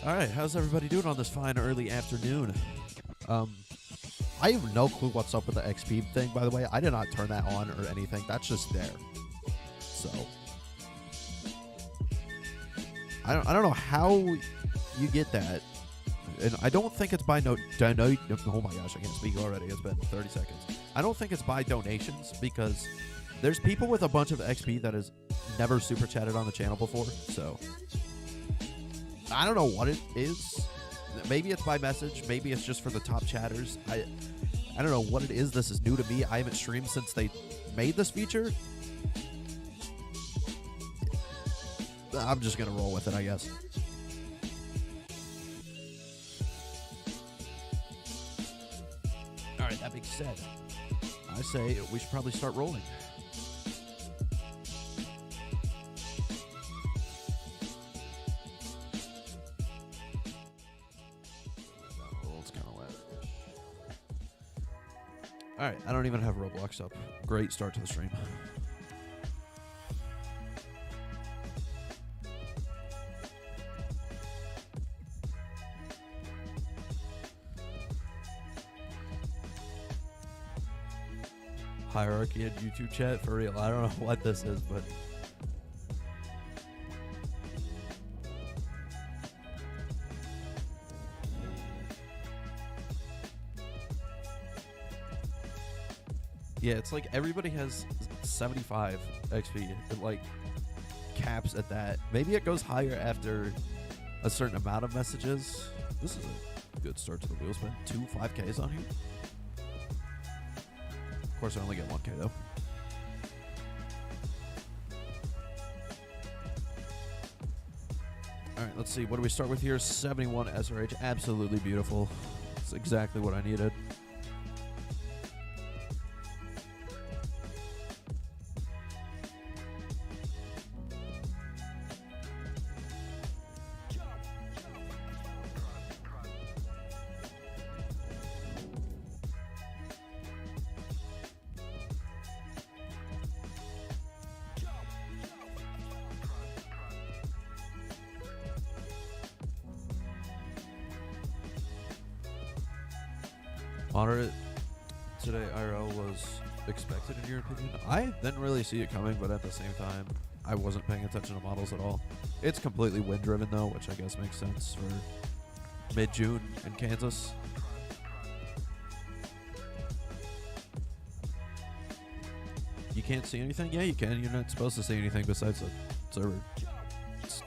All right, how's everybody doing on this fine early afternoon? I have no clue what's up with the XP thing, by the way. I did not turn that on or anything. That's just there. So I don't know how you get that. And I don't think it's by oh my gosh, I can't speak already. It's been 30 seconds. I don't think it's by donations because there's people with a bunch of XP that has never super chatted on the channel before. So I don't know what it is. Maybe it's by message. Maybe it's just for the top chatters. I don't know what it is. This is new to me. I haven't streamed since they made this feature. I'm just going to roll with it, I guess. All right, that being said, I say we should probably start rolling. Alright, I don't even have Roblox up. Great start to the stream. Hierarchy in YouTube chat, for real. I don't know what this is, but... Yeah, it's like everybody has 75 XP. It like caps at that. Maybe it goes higher after a certain amount of messages. This is a good start to the wheel spin. 2 5Ks on here. Of course, I only get 1K though. All right, let's see. What do we start with here? 71 SRH. Absolutely beautiful. It's exactly what I needed. Moderate today IRL was expected in your opinion? I didn't really see it coming, but at the same time, I wasn't paying attention to models at all. It's completely wind driven though, which I guess makes sense for mid-June in Kansas. You can't see anything? Yeah, you can. You're not supposed to see anything besides the server. It's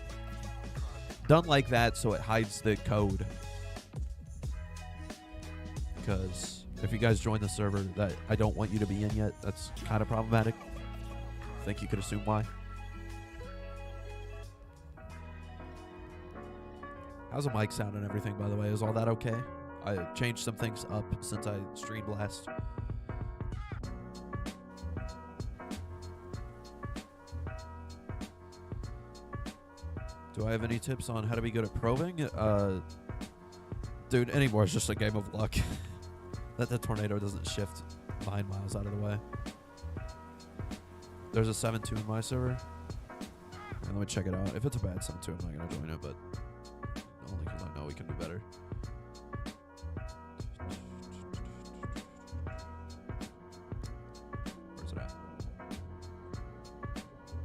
done like that so it hides the code. Because if you guys join the server that I don't want you to be in yet, that's kind of problematic. I think you could assume why. How's the mic sound and everything, by the way? Is all that okay? I changed some things up since I streamed last. Do I have any tips on how to be good at probing? Dude, anymore is just a game of luck. That the tornado doesn't shift 9 miles out of the way. There's a 7-2 in my server. And let me check it out. If it's a bad 7-2, I'm not going to join it, but only because I know we can do better. Where's it at?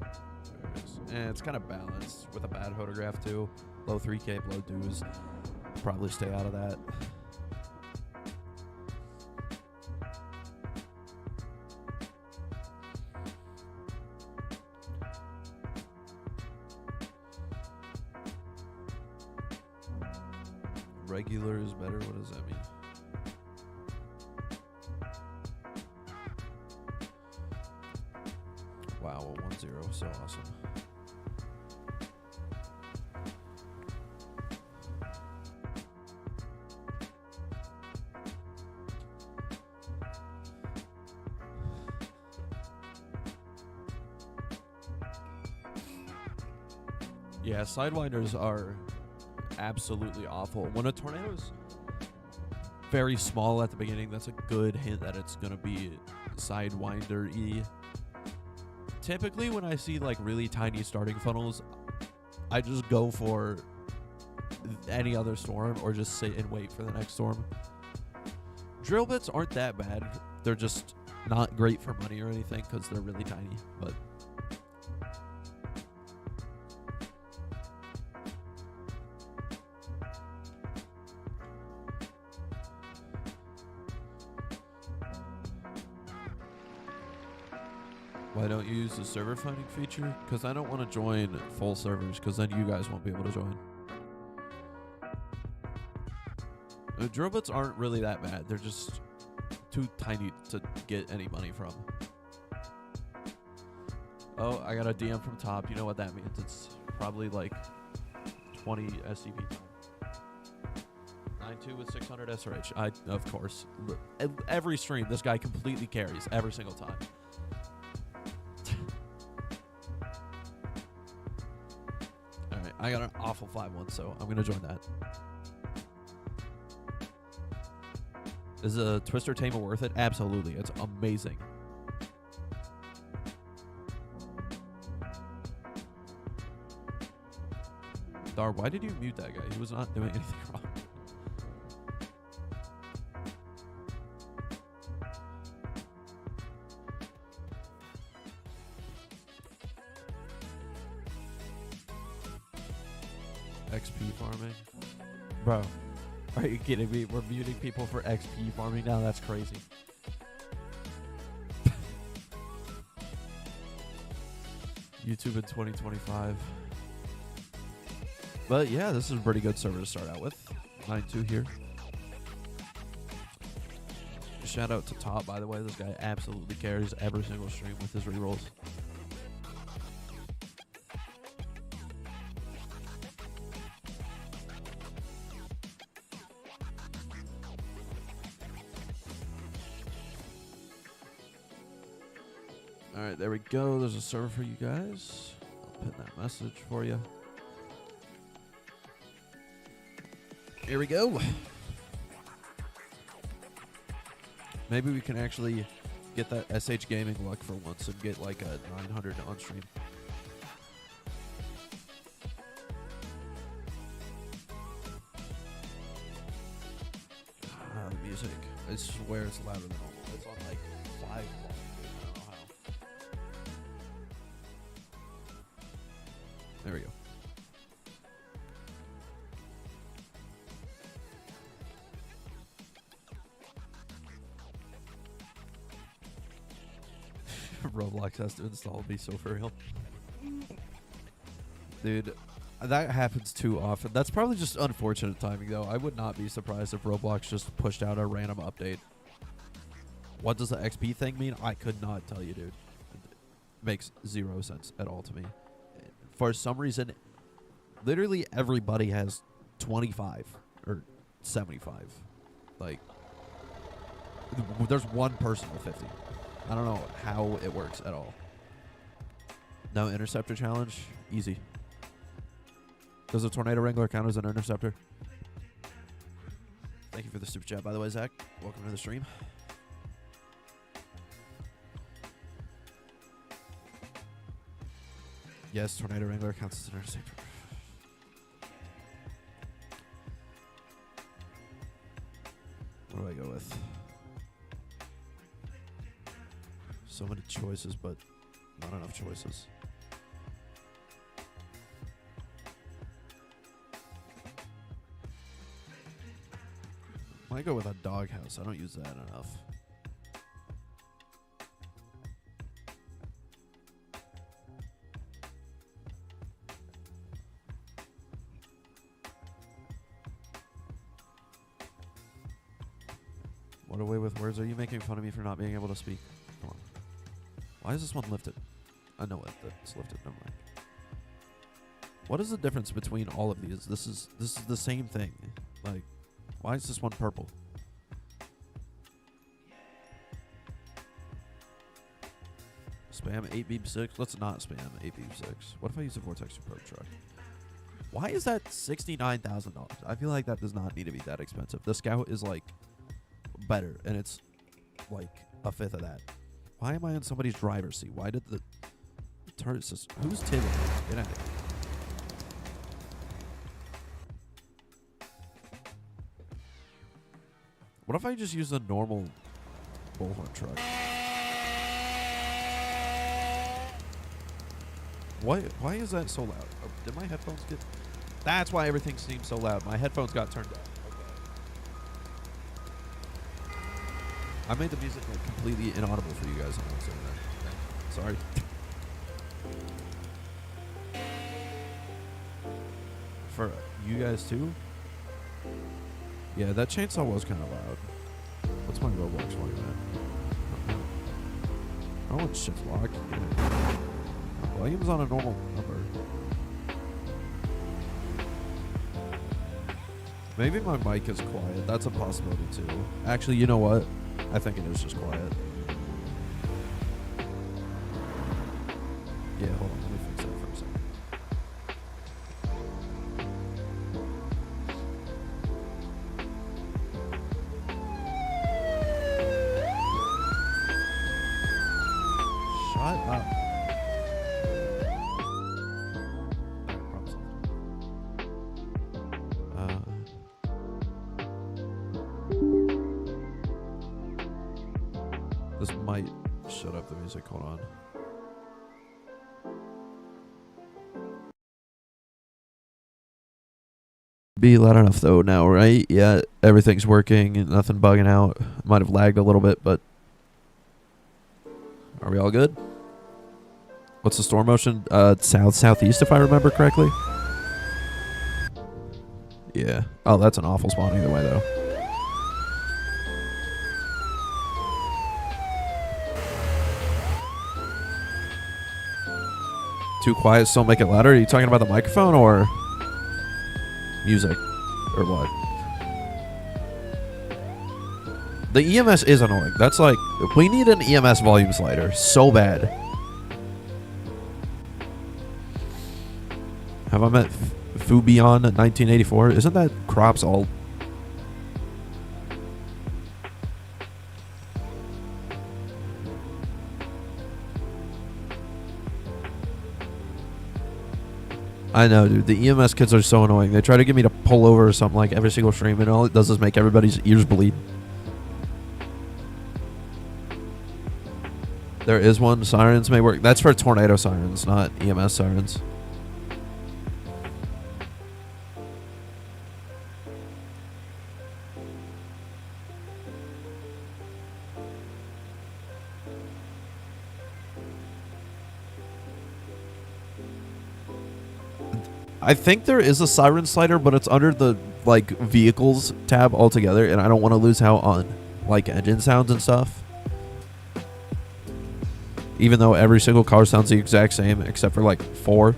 There it is. And it's kind of balanced with a bad photograph too. Low 3K, low dues. Probably stay out of that. Regular is better? What does that mean? Wow, a 1-0. So awesome. Yeah, sidewinders are absolutely awful. When a tornado is very small at the beginning, that's a good hint that it's going to be sidewinder-y. Typically, when I see like really tiny starting funnels, I just go for any other storm or just sit and wait for the next storm. Drill bits aren't that bad. They're just not great for money or anything because they're really tiny. But why don't you use the server finding feature? Because I don't want to join full servers because then you guys won't be able to join. The drill bits aren't really that bad. They're just too tiny to get any money from. Oh, I got a DM from top. You know what that means. It's probably like 20 SCP time. 9-2 with 600 SRH. Of course. Every stream, this guy completely carries every single time. Alright, I got an awful 5-1, so I'm going to join that. Is a Twister Tamer worth it? Absolutely. It's amazing. Dar, why did you mute that guy? He was not doing anything wrong. XP farming? Bro. Are you kidding me? We're muting people for XP farming now? That's crazy. YouTube in 2025. But yeah, this is a pretty good server to start out with. 9-2 here. Shout out to Top, by the way. This guy absolutely carries every single stream with his rerolls. Alright, there we go. There's a server for you guys. I'll pin that message for you. Here we go. Maybe we can actually get that SH Gaming luck for once and get like a 900 on stream. Music. I swear it's louder than normal. It's on like 5 volume. I don't know how. There we go. Roblox has to install me, so for real. Dude, that happens too often. That's probably just unfortunate timing, though. I would not be surprised if Roblox just pushed out a random update. What does the XP thing mean? I could not tell you, dude. It makes zero sense at all to me. For some reason, literally everybody has 25 or 75. Like, there's one person with 50. I don't know how it works at all. No interceptor challenge? Easy. Does a tornado wrangler count as an interceptor? Thank you for the super chat, by the way, Zach. Welcome to the stream. Yes, tornado wrangler counts as an interceptor. What do I go with? So many choices, but not enough choices. Might go with a doghouse. I don't use that enough. What away with words? Are you making fun of me for not being able to speak? Come on. Why is this one lifted? I know it. It's lifted. Never mind. What is the difference between all of these? This is the same thing. Like, why is this one purple? Spam 8 beam 6. Let's not spam 8 beam 6. What if I use a Vortex Super truck? Why is that $69,000? I feel like that does not need to be that expensive. The Scout is like better, and it's like a fifth of that. Why am I in somebody's driver's seat? Why did the turret system? Who's Tim? Get out of here. What if I just use the normal bullhorn truck? Why is that so loud? Oh, did my headphones get... That's why everything seems so loud. My headphones got turned down. Okay. I made the music like completely inaudible for you guys. I'm saying that. Sorry. For you guys too? Yeah, that chainsaw was kind of loud. What's my Roblox volume at? I want shift lock. Yeah. Volume's on a normal number. Maybe my mic is quiet. That's a possibility too. Actually, you know what? I think it is just quiet. Yeah, hold on. Let me fix that for a second. Shut up. This might shut up the music. Hold on. Be loud enough though now, right? Yeah, everything's working, nothing bugging out. Might have lagged a little bit, but are we all good? What's the storm motion? Southeast, if I remember correctly. Yeah. Oh, that's an awful spawn either way though. Too quiet, still make it louder? Are you talking about the microphone or music? Or what? The EMS is annoying. That's like, we need an EMS volume slider so bad. Have I met Fubion 1984? Isn't that Crop's alt? I know, dude. The EMS kids are so annoying. They try to get me to pull over or something like every single stream, and all it does is make everybody's ears bleed. There is one. Sirens may work. That's for tornado sirens, not EMS sirens. I think there is a siren slider, but it's under the like vehicles tab altogether, and I don't want to lose out on like engine sounds and stuff. Even though every single car sounds the exact same except for like 4.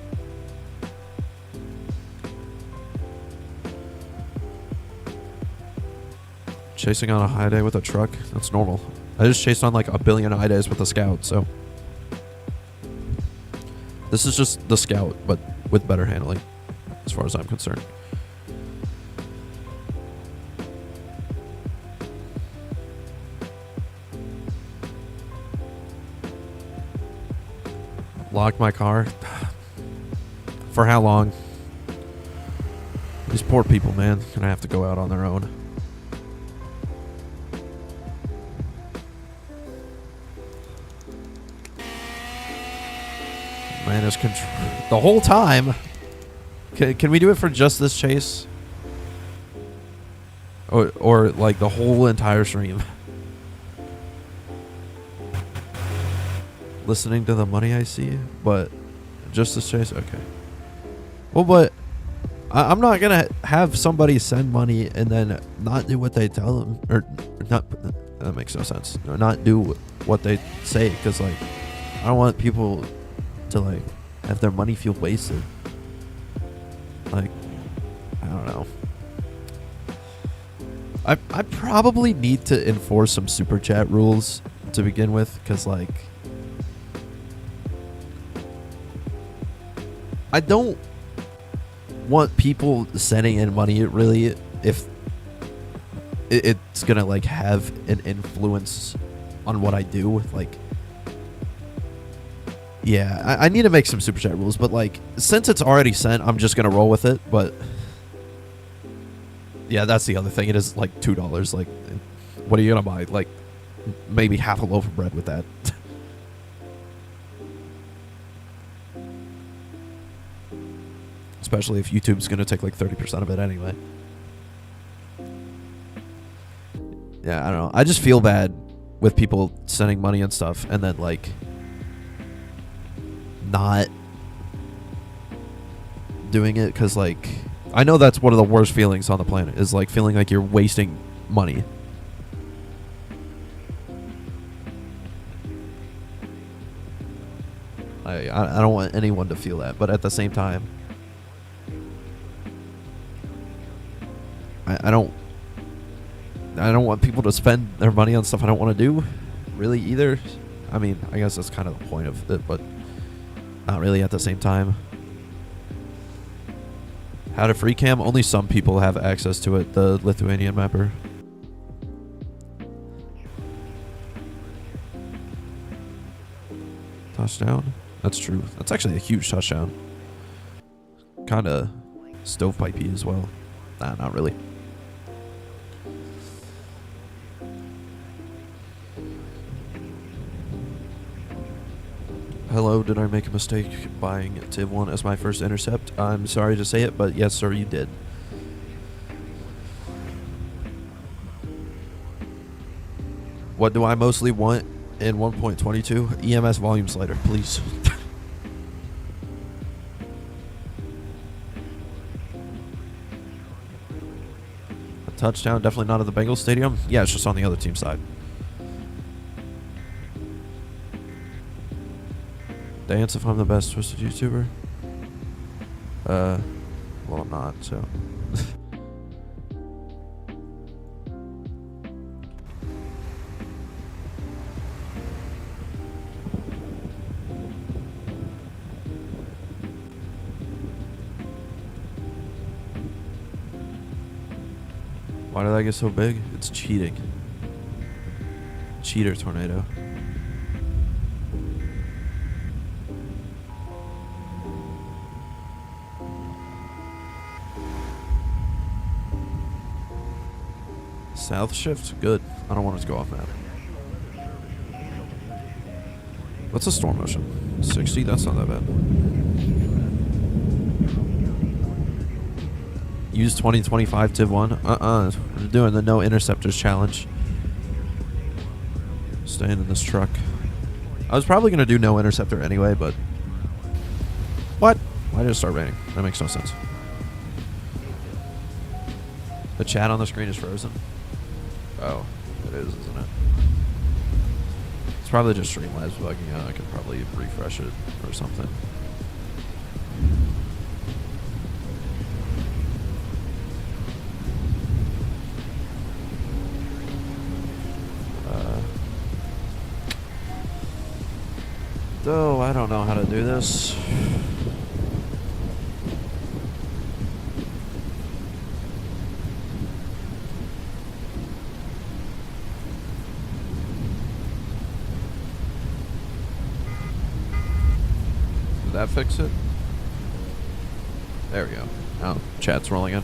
Chasing on a high day with a truck, that's normal. I just chased on like a billion high days with a Scout, so this is just the Scout, but with better handling, as far as I'm concerned. Locked my car. For how long? These poor people, man, gonna have to go out on their own. Man is the whole time. Can we do it for just this chase? Or like the whole entire stream? Listening to the money I see, but just this chase? Okay. Well, but I'm not gonna have somebody send money and then not do what they tell them, or not. That makes no sense. Or not do what they say, because like I don't want people to like have their money feel wasted. Like, I don't know. I probably need to enforce some super chat rules to begin with, because like I don't want people sending in money really if it's gonna like have an influence on what I do. Like, yeah, I need to make some super chat rules, but like since it's already sent, I'm just gonna roll with it. But yeah, that's the other thing. It is like $2. Like, What are you gonna buy? Like, maybe half a loaf of bread with that. Especially if YouTube's gonna take like 30% of it anyway. Yeah, I don't know. I just feel bad with people sending money and stuff and then like not doing it, because like I know that's one of the worst feelings on the planet, is like feeling like you're wasting money. I don't want anyone to feel that, but at the same time, I don't want people to spend their money on stuff I don't want to do, really, either. I mean, I guess that's kind of the point of it, but not really at the same time. How to free cam? Only some people have access to it, the Lithuanian mapper. Touchdown? That's true. That's actually a huge touchdown. Kind of stovepipey as well. Nah, not really. Hello, did I make a mistake buying Tiv 1 as my first intercept? I'm sorry to say it, but yes, sir, you did. What do I mostly want in 1.22? EMS volume slider, please. A touchdown, definitely not at the Bengals Stadium. Yeah, it's just on the other team's side. Dance if I'm the best twisted YouTuber. Well, I'm not, so. Why did I get so big? It's cheating. Cheater tornado. South shift? Good. I don't want it to go off map. What's the storm motion? 60? That's not that bad. Use 2025 Tiv 1. We're doing the no interceptors challenge. Staying in this truck. I was probably going to do no interceptor anyway, but... What? Why did it start raining? That makes no sense. The chat on the screen is frozen. Oh, it is, isn't it? It's probably just Streamlabs bugging out. I can probably refresh it or something. Though I don't know how to do this. Did that fix it? There we go. Oh, chat's rolling in.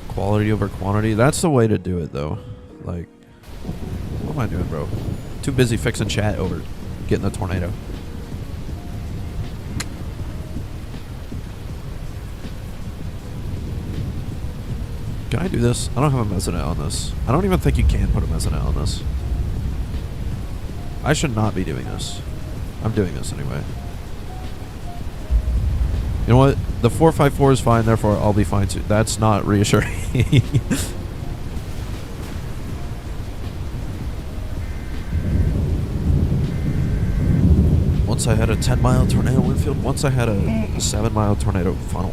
Quality over quantity. That's the way to do it, though. Like, what am I doing, bro? Too busy fixing chat over getting the tornado. Can I do this? I don't have a mezzanette on this. I don't even think you can put a mezzanette on this. I should not be doing this. I'm doing this anyway. You know what? The 454 is fine, therefore I'll be fine too. That's not reassuring. Once I had a 10-mile tornado windfield. Once I had a 7-mile tornado funnel.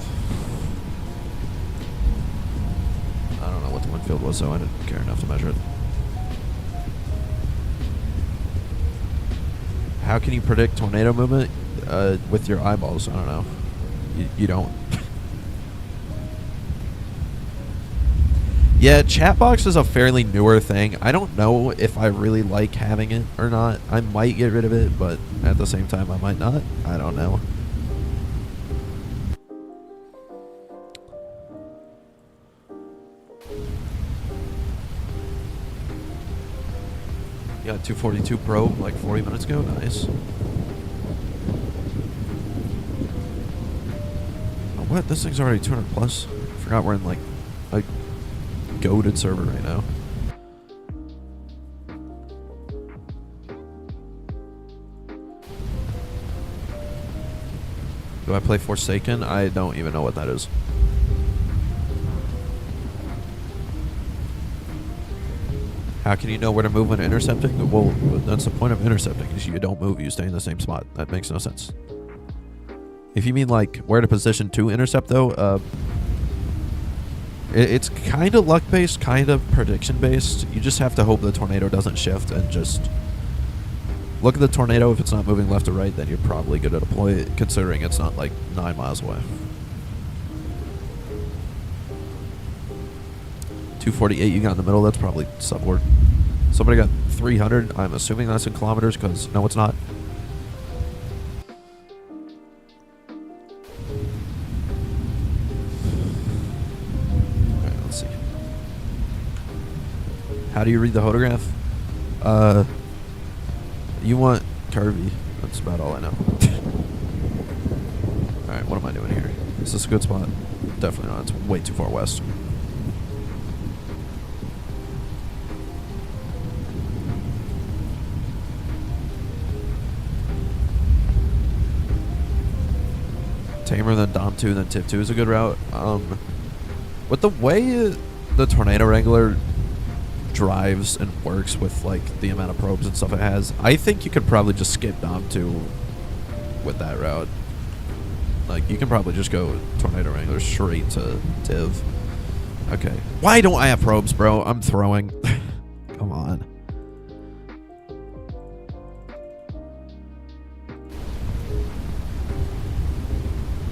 I don't know what the windfield was, so I didn't care enough to measure it. How can you predict tornado movement? With your eyeballs. I don't know. You don't. Yeah, chat box is a fairly newer thing. I don't know if I really like having it or not. I might get rid of it, but at the same time I might not. I don't know. Got 242 probe like 40 minutes ago. Nice. Oh, what? This thing's already 200 plus. Forgot we're in like a goated server right now. Do I play Forsaken? I don't even know what that is. How can you know where to move when intercepting? Well, that's the point of intercepting, is you don't move, you stay in the same spot. That makes no sense. If you mean like where to position to intercept though, it's kind of luck-based, kind of prediction-based. You just have to hope the tornado doesn't shift and just look at the tornado. If it's not moving left or right, then you're probably good to deploy it, considering it's not like 9 miles away. 248 you got in the middle, that's probably subward. Somebody got 300. I'm assuming that's in kilometers because no, it's not. Alright, let's see. How do you read the photograph? You want curvy. That's about all I know. Alright, what am I doing here? Is this a good spot? Definitely not. It's way too far west. Tamer, then Dom 2, then Tip 2 is a good route. With the way the Tornado Wrangler drives and works with like the amount of probes and stuff it has, I think you could probably just skip Dom 2 with that route. Like, you can probably just go Tornado Wrangler straight to Tiv. Okay. Why don't I have probes, bro? I'm throwing. Come on.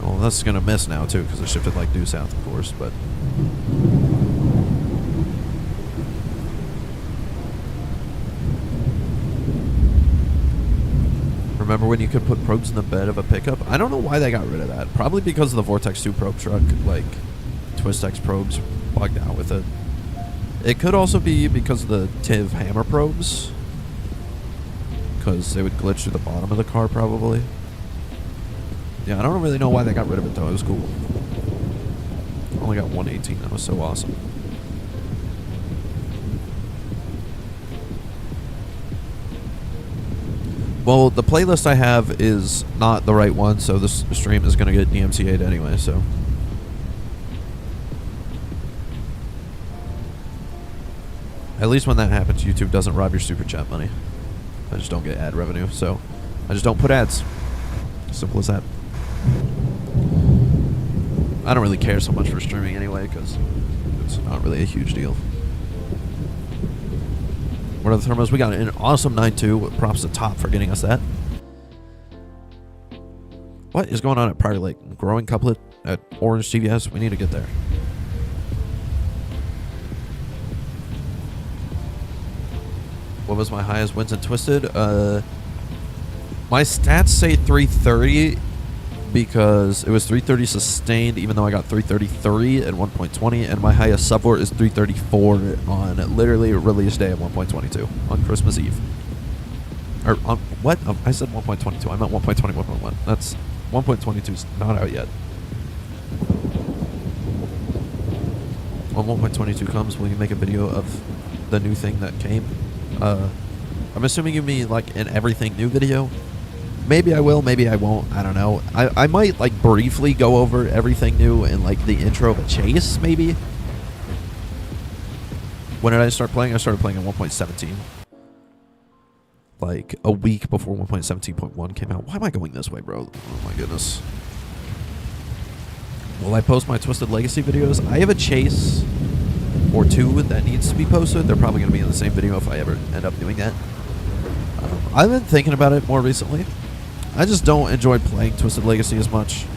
Well, that's gonna miss now too because it shifted like due south, of course. But remember when you could put probes in the bed of a pickup? I don't know why they got rid of that. Probably because of the Vortex 2 probe truck. Like, Twist-X probes bugged out with it. It could also be because of the Tiv hammer probes, because they would glitch through the bottom of the car probably. Yeah, I don't really know why they got rid of it though. It was cool. Only got 118. That was so awesome. Well, the playlist I have is not the right one, so this stream is going to get DMCA'd anyway, so. At least when that happens, YouTube doesn't rob your super chat money. I just don't get ad revenue, so I just don't put ads. Simple as that. I don't really care so much for streaming anyway, because it's not really a huge deal. What are the thermos? We got an awesome 9.2. Props to Top for getting us that. What is going on at Prior Lake? Growing couplet at Orange TVS? We need to get there. What was my highest wins and twisted? My stats say 330 because it was 330 sustained, even though I got 333 at 1.20, and my highest subvort is 334 on literally release day of 1.22 on Christmas Eve. Or on what? Oh, I said 1.22. I meant 1.20, 1.1. That's 1.22 is not out yet. When 1.22 comes, will you make a video of the new thing that came? I'm assuming you mean like an everything new video. Maybe I will, maybe I won't. I don't know. I might like briefly go over everything new in like the intro of a chase, maybe. When did I start playing? I started playing in 1.17. Like a week before 1.17.1 came out. Why am I going this way, bro? Oh my goodness. Will I post my Twisted Legacy videos? I have a chase or two that needs to be posted. They're probably going to be in the same video if I ever end up doing that. I've been thinking about it more recently. I just don't enjoy playing Twisted Legacy as much.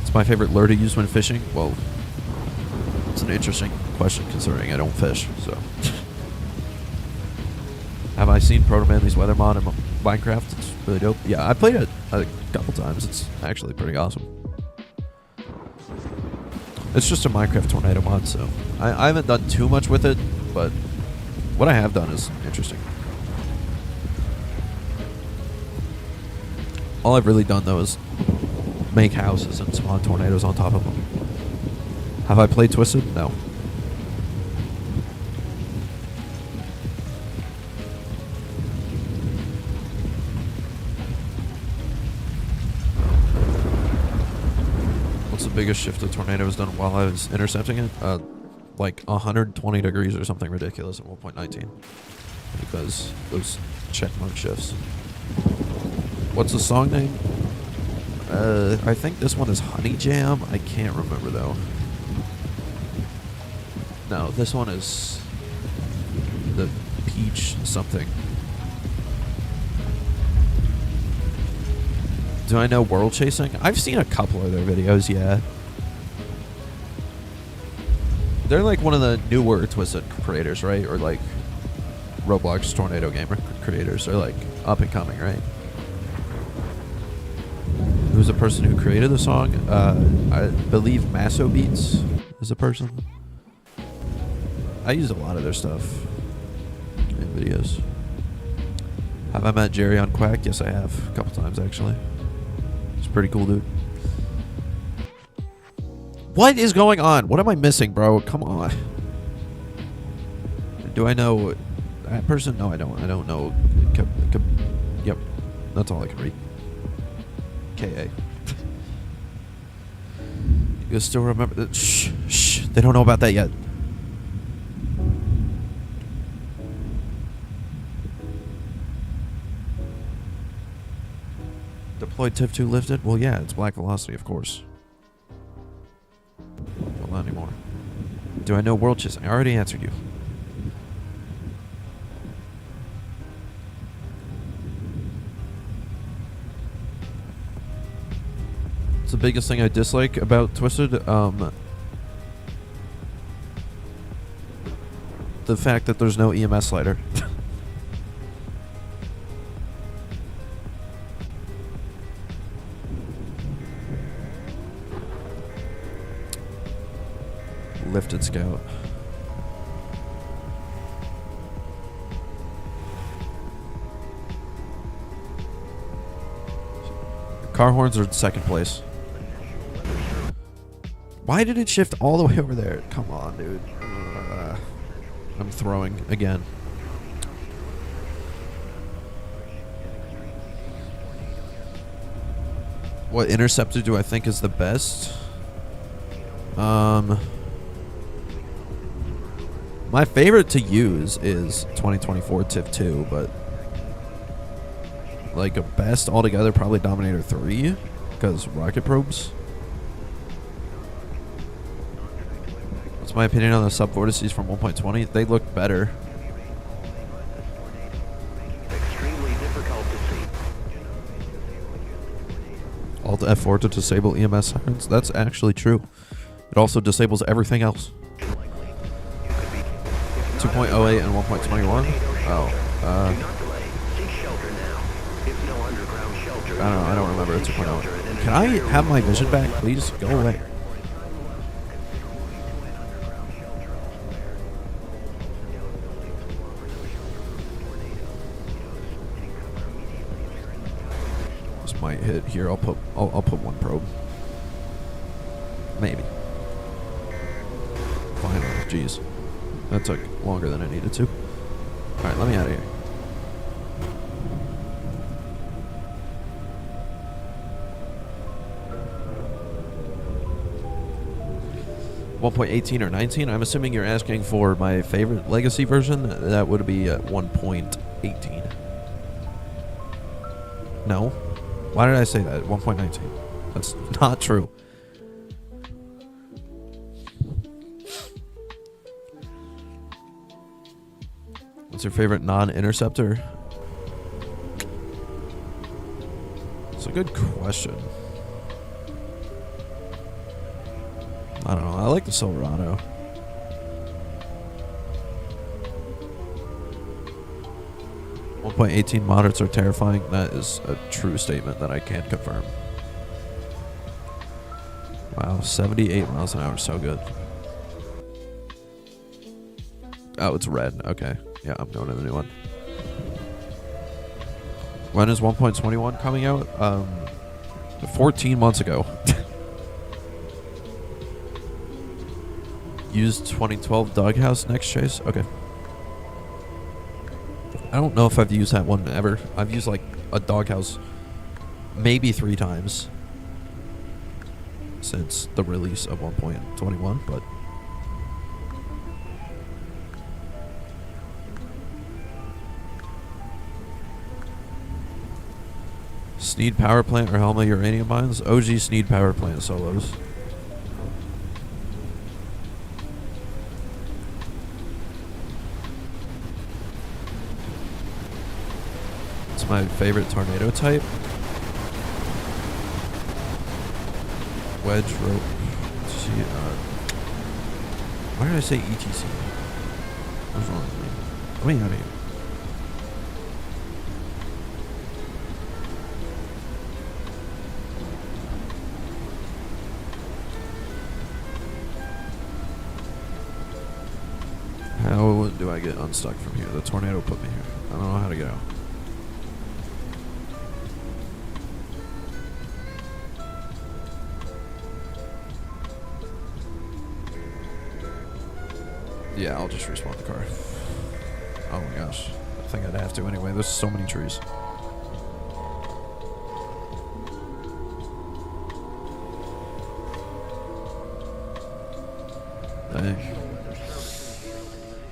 It's my favorite lure to use when fishing. Well, it's an interesting question considering I don't fish, so. Have I seen Proto Manly's weather mod in Minecraft? It's really dope. Yeah, I played it a couple times. It's actually pretty awesome. It's just a Minecraft tornado mod, so I haven't done too much with it, but what I have done is interesting. All I've really done, though, is make houses and spawn tornadoes on top of them. Have I played Twisted? No. What's the biggest shift a tornado has done while I was intercepting it? Like 120 degrees or something ridiculous at 1.19. Because those checkmark shifts. What's the song name? I think this one is Honey Jam. I can't remember though. No, this one is the Peach something. Do I know World Chasing? I've seen a couple of their videos, yeah. They're like one of the newer Twisted creators, right? Or like Roblox Tornado Gamer creators. They're like up and coming, right? Who's the person who created the song? I believe Masso Beats is the person. I use a lot of their stuff in videos. Have I met Jerry on Quack? Yes, I have. A couple times, actually. He's a pretty cool dude. What is going on? What am I missing, bro? Come on. Do I know that person? No, I don't. I don't know. Yep. That's all I can read. K.A. You still remember that? Shh. They don't know about that yet. Deployed TIF 2 lifted? Well, yeah, it's Black Velocity, of course. Well, not anymore. Do I know World Chasing? I already answered you. The biggest thing I dislike about Twisted, the fact that there's no EMS slider. Lifted Scout. Car horns are in second place. Why did it shift all the way over there? Come on, dude. I'm throwing again. What Interceptor do I think is the best? My favorite to use is 2024 TIF 2, but like a best altogether, probably Dominator 3, because rocket probes. What's my opinion on the sub vortices from 1.20? They look better. Extremely difficult to see. Alt F4 to disable EMS sirens. That's actually true. It also disables everything else. 2.08 and 1.21. Oh. I don't know. I don't remember 2.0. Can I have my vision back, please? Go away. Might hit here. I'll put one probe. Maybe. Finally, jeez, that took longer than I needed to. All right, let me out of here. .18 or 19. I'm assuming you're asking for my favorite legacy version. That would be 1.18. No. Why did I say that? 1.19. That's not true. What's your favorite non-interceptor? It's a good question. I don't know. I like the Silverado. .18 moderates are terrifying. That is a true statement that I can't confirm. Wow, 78 miles an hour. So good. Oh, it's red. Okay. Yeah, I'm going to the new one. When is 1.21 coming out? 14 months ago. Used 2012 Doghouse next chase. Okay. I don't know if I've used that one ever. I've used like a Doghouse maybe 3 times since the release of 1.21, but Sneed Power Plant or Helma Uranium Mines? OG Sneed Power Plant solos. It's my favorite tornado type. Wedge rope. See, why did I say ETC? What's wrong with me? Let me out of here. How do I get unstuck from here? The tornado put me here. I don't know how to get out. Yeah, I'll just respawn the car. Oh my gosh. I think I'd have to anyway. There's so many trees. Dang.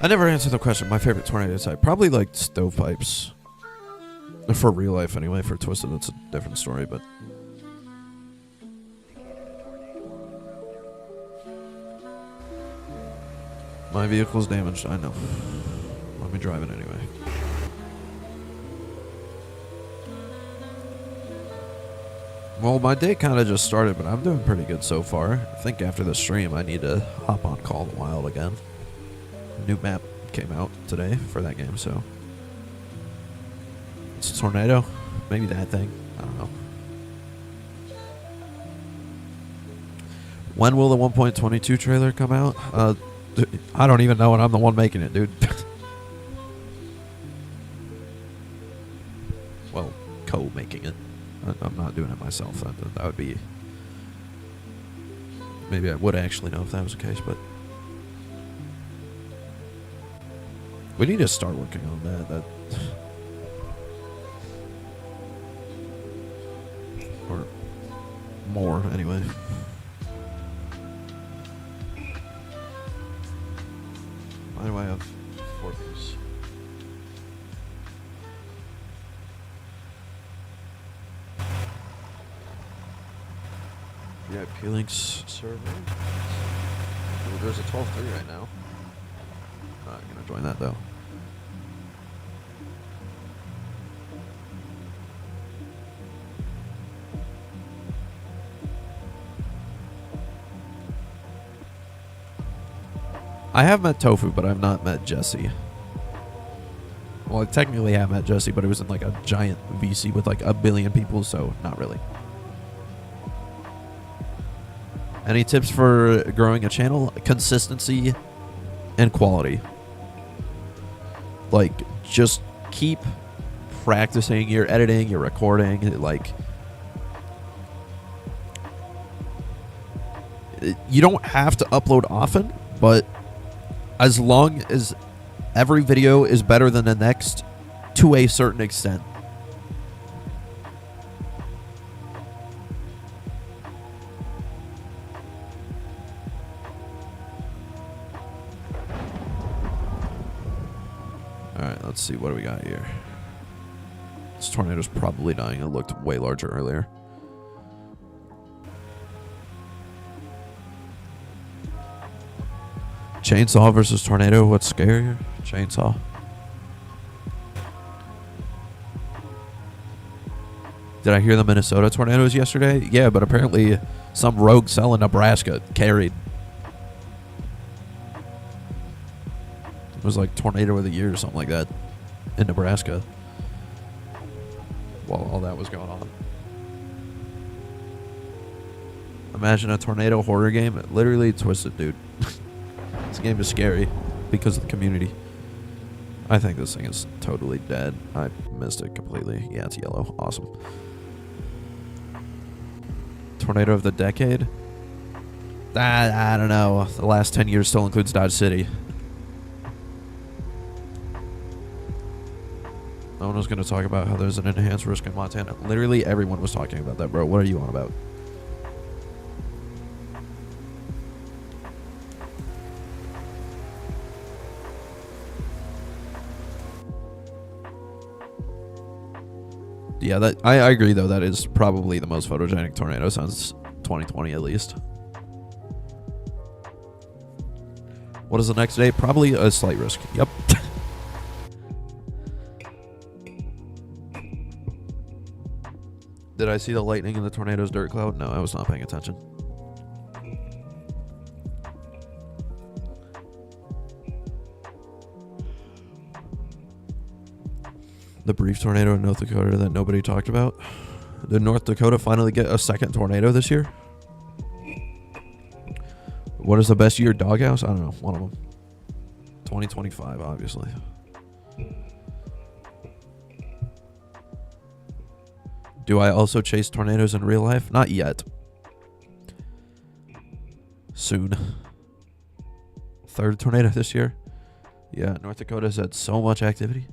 I never answered the question. My favorite tornado type. Probably like stovepipes. For real life anyway. For Twisted, it's a different story, but... My vehicle's damaged, I know. Let me drive it anyway. Well, my day kind of just started, but I'm doing pretty good so far. I think after the stream, I need to hop on Call of the Wild again. A new map came out today for that game, so... It's a tornado. Maybe that thing. I don't know. When will the 1.22 trailer come out? I don't even know, and I'm the one making it, dude. Well, co-making it. I'm not doing it myself. That would be... Maybe I would actually know if that was the case, but... We need to start working on that. Or more, anyway. Why do I have 4 things? Yeah, P-Links server. Ooh, there's a 12:30 right now. I'm gonna join that though. I have met Tofu, but I've not met Jesse. Well, I technically have met Jesse, but it was in like a giant VC with like 1 billion people, so not really. Any tips for growing a channel? Consistency and quality. Like, just keep practicing your editing, your recording. Like, you don't have to upload often, but as long as every video is better than the next to a certain extent. Alright, let's see. What do we got here? This tornado's probably dying. It looked way larger earlier. Chainsaw versus tornado. What's scarier? Chainsaw. Did I hear the Minnesota tornadoes yesterday? Yeah, but apparently some rogue cell in Nebraska carried. It was like tornado of the year or something like that in Nebraska while all that was going on. Imagine a tornado horror game. It literally twisted, dude. This game is scary because of the community. I think this thing is totally dead. I missed it completely. Yeah, it's yellow. Awesome. Tornado of the decade? I don't know. The last 10 years still includes Dodge City. No one was going to talk about how there's an enhanced risk in Montana. Literally everyone was talking about that, bro. What are you on about? Yeah, that I agree, though. That is probably the most photogenic tornado since 2020, at least. What is the next day? Probably a slight risk. Yep. Did I see the lightning in the tornado's dirt cloud? No, I was not paying attention. The brief tornado in North Dakota that nobody talked about. Did North Dakota finally get a second tornado this year? What is the best year? Doghouse? I don't know. One of them. 2025, obviously. Do I also chase tornadoes in real life? Not yet. Soon. Third tornado this year. Yeah, North Dakota's had so much activity.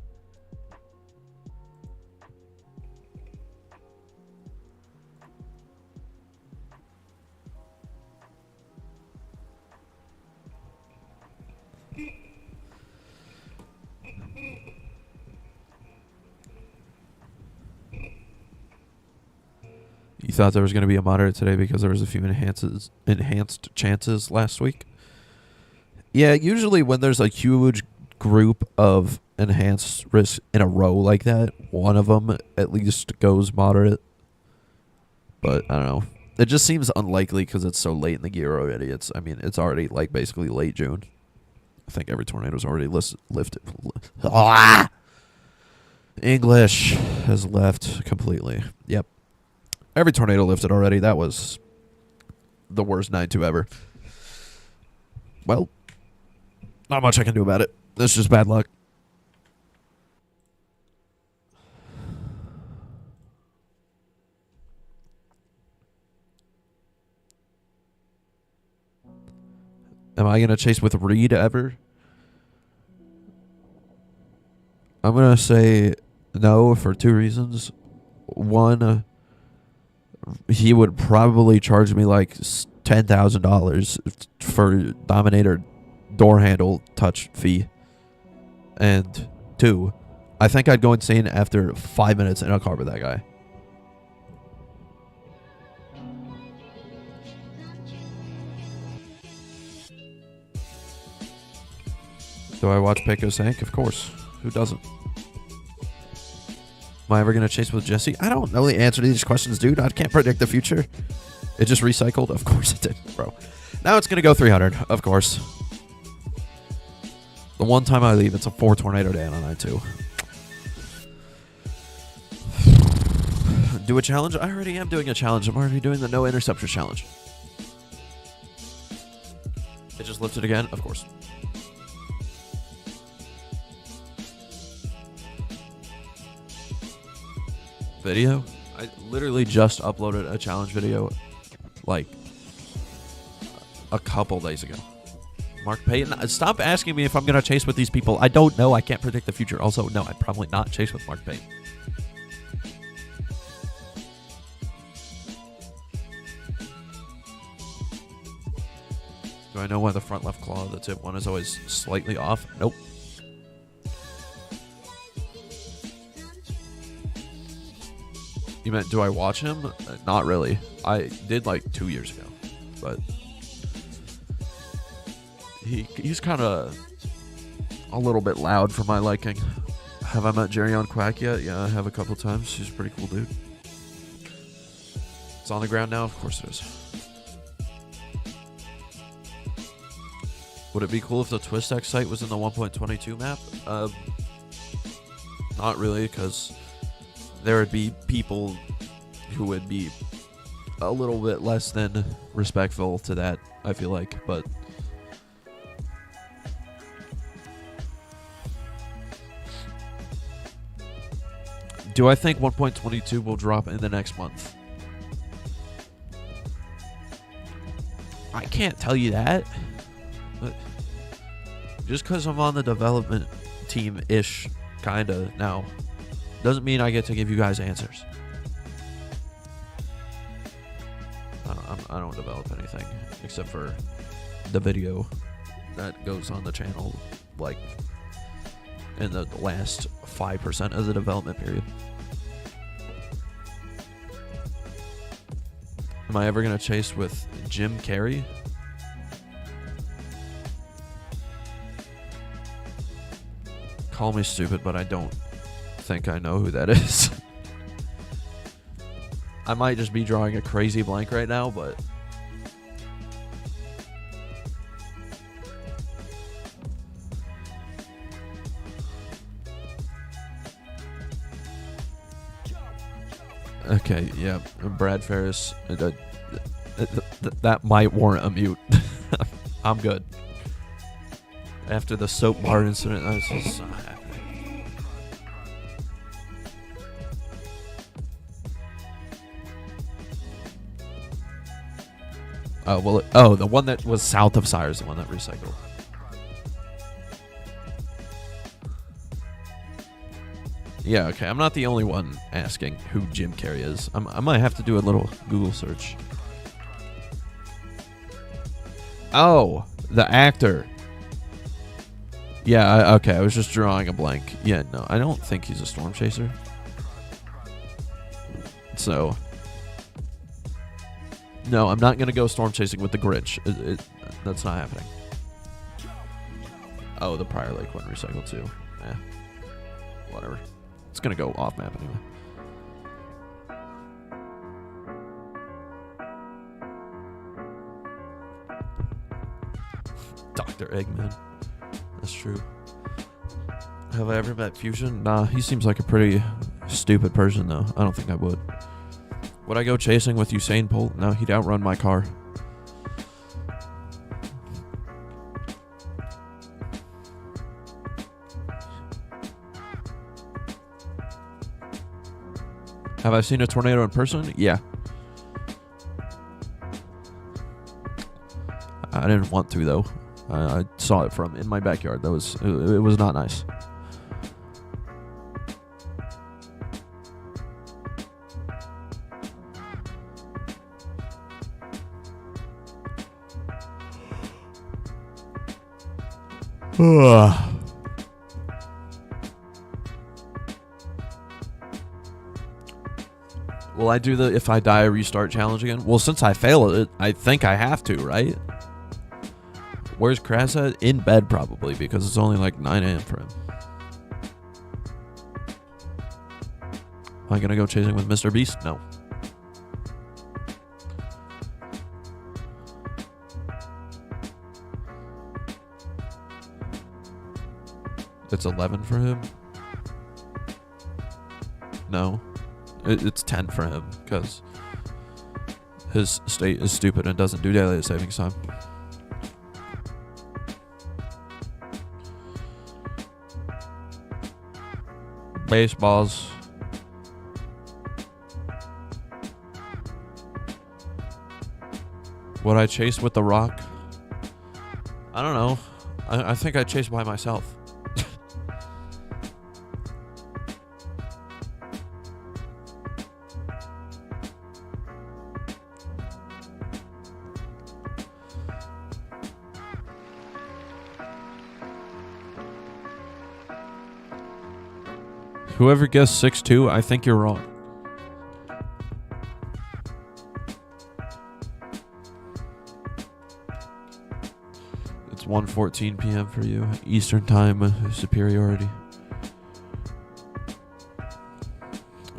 You thought there was going to be a moderate today because there was a few enhanced chances last week? Yeah, usually when there's a huge group of enhanced risks in a row like that, one of them at least goes moderate. But I don't know. It just seems unlikely because it's so late in the year already. It's already like basically late June. I think every tornado's already lifted. English has left completely. Yep. Every tornado lifted already. That was the worst 9-2 ever. Well, not much I can do about it. This is just bad luck. Am I going to chase with Reed ever? I'm going to say no for two reasons. One, he would probably charge me like $10,000 for Dominator door handle touch fee. And two, I think I'd go insane after 5 minutes in a car with that guy. Do I watch Pecco Sank? Of course. Who doesn't? Am I ever going to chase with Jesse? I don't know the answer to these questions, dude. I can't predict the future. It just recycled? Of course it did, bro. Now it's going to go 300, of course. The one time I leave, it's a 4 tornado day on a 9-2. Do a challenge? I already am doing a challenge. I'm already doing the no interceptor challenge. It just lifted again? Of course. Video? I literally just uploaded a challenge video like a couple days ago. Mark Payton, stop asking me if I'm going to chase with these people. I don't know. I can't predict the future. Also, no, I'd probably not chase with Mark Payton. Do I know why the front left claw of the tip one is always slightly off? Nope. You meant, do I watch him? Not really. I did like 2 years ago, but he's kind of a little bit loud for my liking. Have I met Jerry on Quack yet? Yeah, I have a couple times. He's a pretty cool dude. It's on the ground now? Of course it is. Would it be cool if the TwistX site was in the 1.22 map? Not really, because there would be people who would be a little bit less than respectful to that, I feel like, but do I think 1.22 will drop in the next month? I can't tell you that. But just because I'm on the development team-ish, kind of, now, doesn't mean I get to give you guys answers. I don't develop anything except for the video that goes on the channel, like, in the last 5% of the development period. Am I ever going to chase with Jim Carrey? Call me stupid, but I don't think I know who that is. I might just be drawing a crazy blank right now, but okay, yeah, Brad Ferris. That might warrant a mute. I'm good. After the soap bar incident, that's just not happening. Oh, well, the one that was south of Sires, the one that recycled. Yeah, okay, I'm not the only one asking who Jim Carrey is. I might have to do a little Google search. Oh, the actor. Yeah, okay, I was just drawing a blank. Yeah, no, I don't think he's a storm chaser. So, no, I'm not going to go storm chasing with the Grinch. That's not happening. Oh, the Prior Lake one recycled too. Eh, whatever. It's going to go off map anyway. Dr. Eggman. That's true. Have I ever met Fusion? Nah, he seems like a pretty stupid person, though. I don't think I would. Would I go chasing with Usain Bolt? No, he'd outrun my car. Have I seen a tornado in person? Yeah. I didn't want to, though. I saw it from in my backyard. It was not nice. Will I do the if I die restart challenge again? Well, since I failed it, I think I have to, right? Where's Kraz at? In bed, probably, because it's only like 9 a.m. for him. Am I going to go chasing with Mr. Beast? No. It's 11 for him? No. It's 10 for him, because his state is stupid and doesn't do daylight savings time. Baseballs. Would I chase with the rock? I don't know. I think I'd chase by myself. Whoever guessed 6'2", I think you're wrong. It's 1:14 p.m. for you. Eastern time superiority.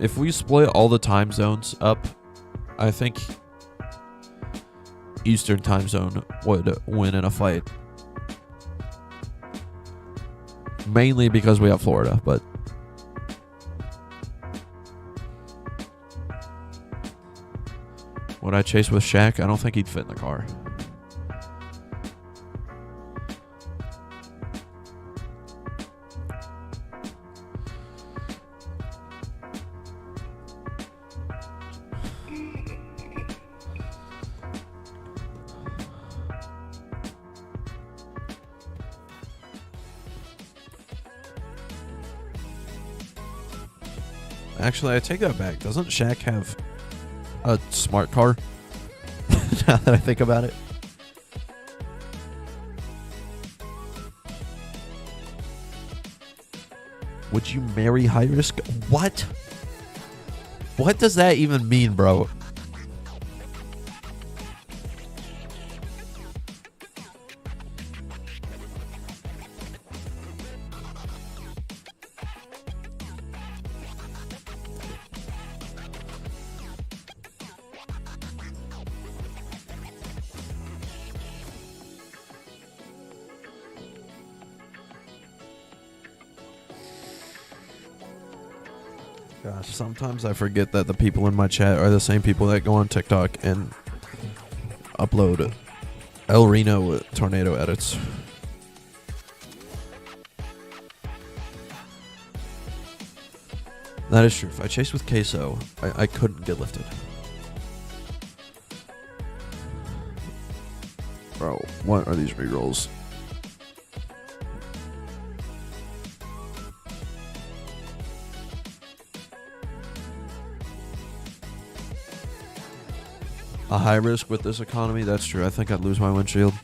If we split all the time zones up, I think Eastern time zone would win in a fight. Mainly because we have Florida, but Would I chase with Shaq? I don't think he'd fit in the car. Actually, I take that back. Doesn't Shaq have a smart car? Now that I think about it. Would you marry high risk? What? What does that even mean, bro? Gosh, sometimes I forget that the people in my chat are the same people that go on TikTok and upload El Reno tornado edits. That is true. If I chased with Queso, I couldn't get lifted. Bro, what are these rerolls? A high risk with this economy? That's true. I think I'd lose my windshield.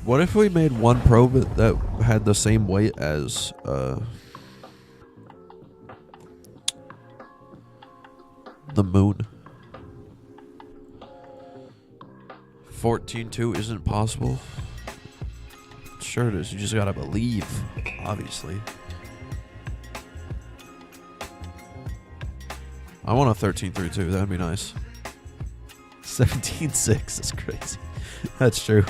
What if we made one probe that had the same weight as the moon? 14.2 isn't possible. Sure it is. You just gotta believe, obviously. I want a 13.3 too. That'd be nice. 17.6 is crazy. That's true.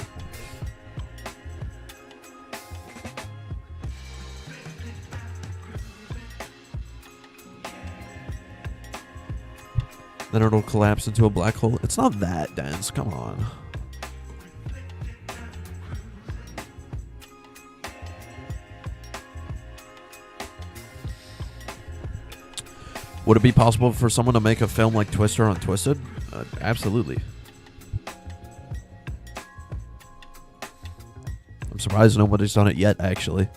Then it'll collapse into a black hole. It's not that dense. Come on. Would it be possible for someone to make a film like Twister on Twisted? Absolutely. I'm surprised nobody's done it yet, actually.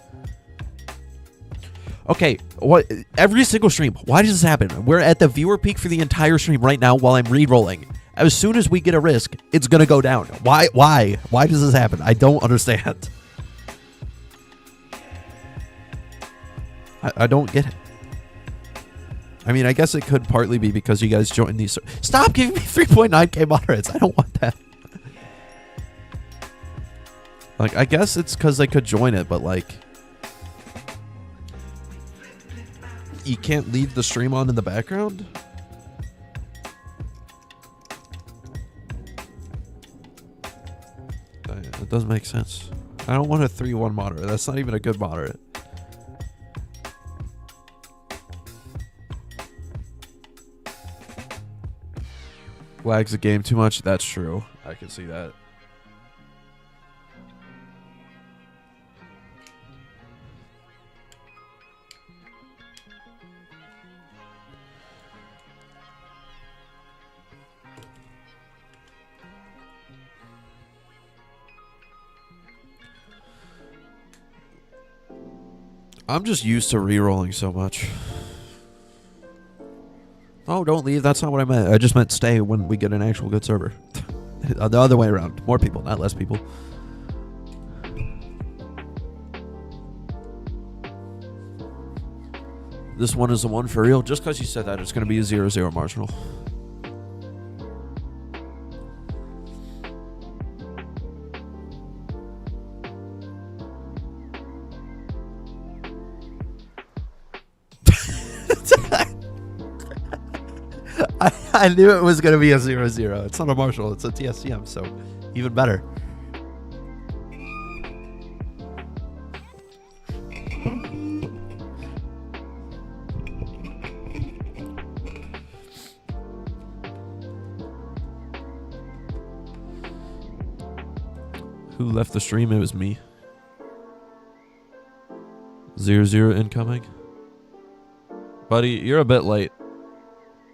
Okay, what? Every single stream. Why does this happen? We're at the viewer peak for the entire stream right now while I'm re-rolling. As soon as we get a risk, it's gonna go down. Why? Why does this happen? I don't understand. I don't get it. I mean, I guess it could partly be because you guys joined these. Stop giving me 3.9k moderates. I don't want that. Like, I guess it's because they could join it, but like, you can't leave the stream on in the background? It doesn't make sense. I don't want a 3-1 moderate. That's not even a good moderate. Lags the game too much. That's true. I can see that. I'm just used to re-rolling so much. Oh, don't leave. That's not what I meant. I just meant stay when we get an actual good server. The other way around. More people, not less people. This one is the one for real. Just because you said that, it's going to be a 0-0 marginal. I knew it was gonna be a 0-0. It's not a Marshall. It's a TSCM. So even better. Who left the stream? It was me. 0-0 incoming. Buddy, you're a bit late.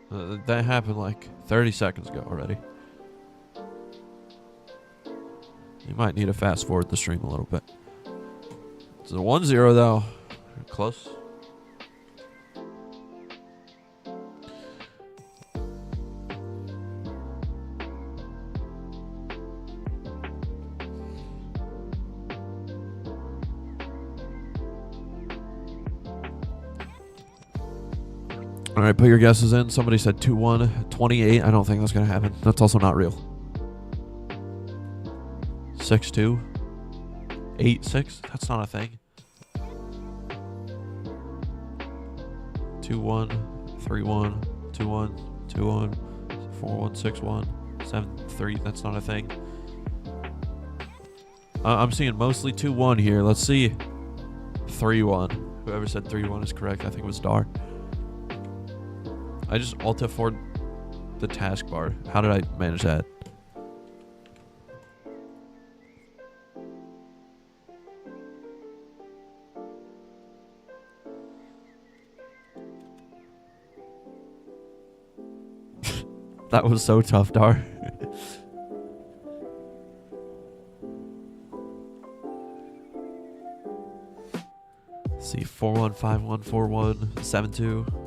That happened like 30 seconds ago already. You might need to fast forward the stream a little bit. It's a 1-0 though. Close. All right, put your guesses in. Somebody said 2-1, 28. I don't think that's going to happen. That's also not real. 6-2, 8-6. That's not a thing. 2-1, 3-1, 2-1, 2-1, 4-1, 6-1, 7-3. That's not a thing. I'm seeing mostly 2-1 here. Let's see. 3-1. Whoever said 3-1 is correct. I think it was Dar. I just alt F4'd the taskbar. How did I manage that? That was so tough, Dar. Let's see, 4-1, 5-1, 4-1, 7-2.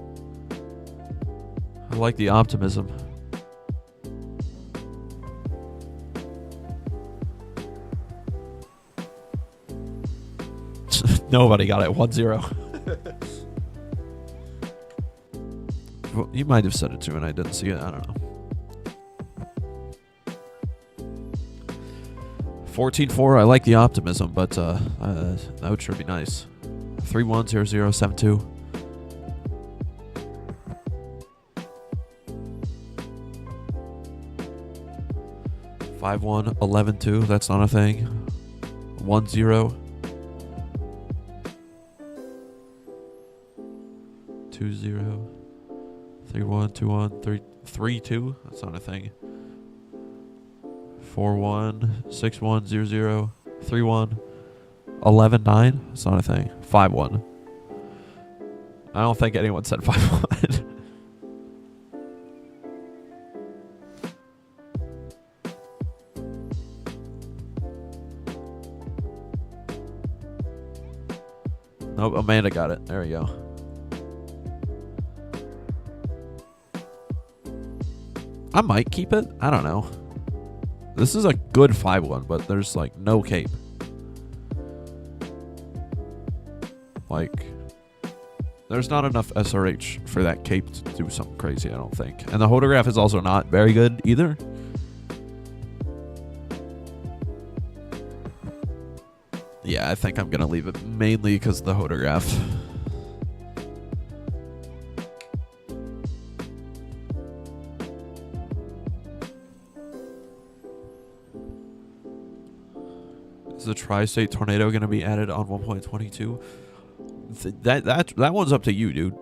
I like the optimism. Nobody got it. 1-0. Well, you might have said it too and I didn't see it. I don't know. 14-4. I like the optimism, but that would sure be nice. 3-1, 0-0, 7-2. 5-1, 11-2. That's not a thing. 1-0. 2-0. 3-1, 2-1, 3-2. That's not a thing. 4-1, 6-1, 0-0, 3-1, 11-9. That's not a thing. 5-1. I don't think anyone said 5-1. Nope, Amanda got it. There we go. I might keep it. I don't know. This is a good 5-1, but there's like no cape. Like, there's not enough SRH for that cape to do something crazy, I don't think. And the photograph is also not very good either. Yeah, I think I'm going to leave it mainly because of the photograph. Is the tri-state tornado going to be added on 1.22? That one's up to you, dude.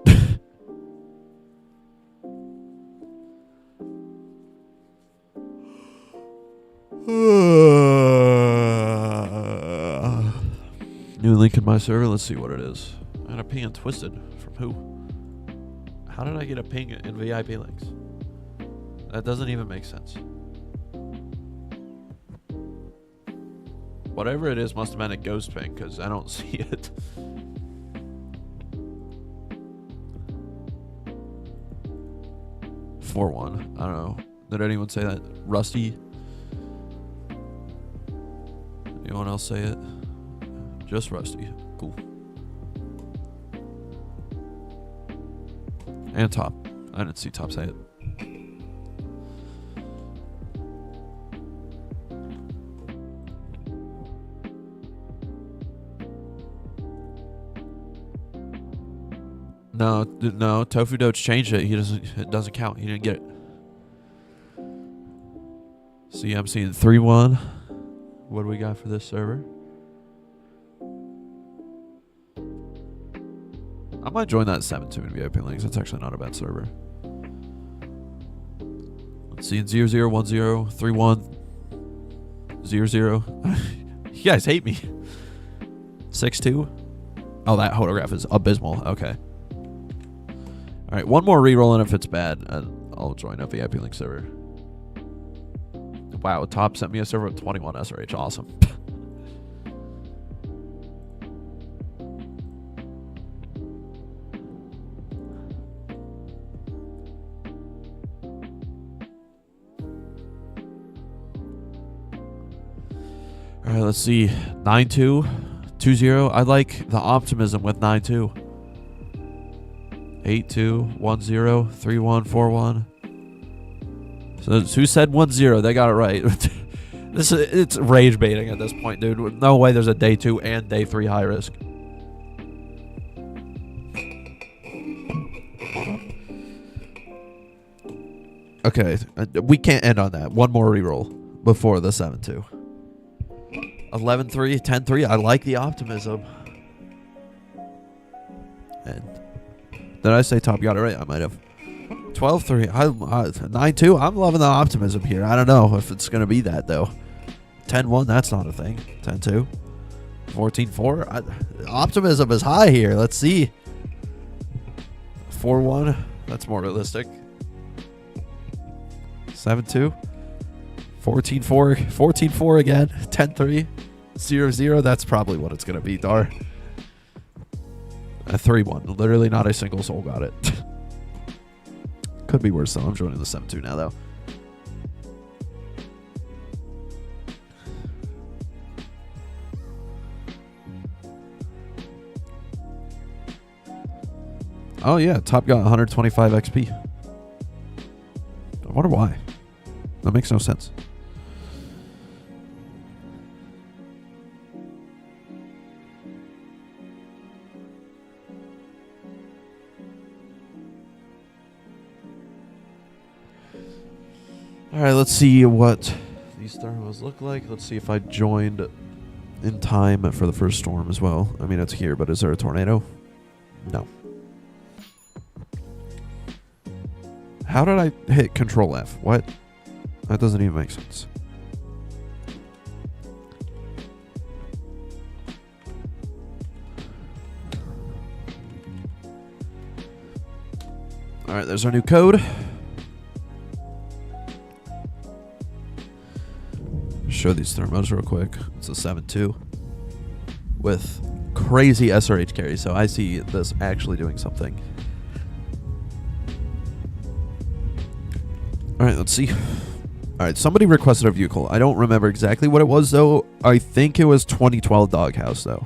New link in my server. Let's see what it is. I got a ping and twisted. From who? How did I get a ping in VIP links? That doesn't even make sense. Whatever it is must have been a ghost ping because I don't see it. I don't know. Did anyone say that? Rusty? Anyone else say it? Just Rusty. Cool. And Top. I didn't see Top say it. No, Tofu Doge changed it. It doesn't count. He didn't get it. See, I'm seeing 3-1. What do we got for this server? I might join that 7-2 in VIP links. That's actually not a bad server. Let's see, 0-0, 1-0, 3-1, 0-0. You guys hate me. 6-2. Oh, that photograph is abysmal. Okay. All right, one more reroll, and if it's bad, I'll join a VIP link server. Wow, Top sent me a server with 21 SRH. Awesome. All right, let's see. 9-2, 2-0. I like the optimism with 9-2. 8-2, 1-0, 3-1, 4-1. So who said 1-0? They got it right. It's rage baiting at this point, dude. No way there's a day 2 and day 3 high risk. Okay, we can't end on that. One more reroll before the 7-2. 11-3, 10-3. I like the optimism. And did I say Top got it right? I might have. 12-3. 9-2. I'm loving the optimism here. I don't know if it's going to be that, though. 10-1, that's not a thing. 10-2. 14-4. Optimism is high here. Let's see. 4-1. That's more realistic. 7-2. 14-4. 14-4 again. 10-3. 0-0. That's probably what it's going to be, Dar. A 3-1. Literally not a single soul got it. Could be worse, though. I'm joining the 7-2 now, though. Oh, yeah. Top got 125 XP. I wonder why. That makes no sense. All right, let's see what these thermals look like. Let's see if I joined in time for the first storm as well. I mean, it's here, but is there a tornado? No. How did I hit Control F? What? That doesn't even make sense. All right, there's our new code. Show these thermos real quick. It's a 7-2 with crazy SRH carry, so I see this actually doing something. All right, let's see. All right, somebody requested a vehicle. I don't remember exactly what it was, though. I think it was 2012 Doghouse, though.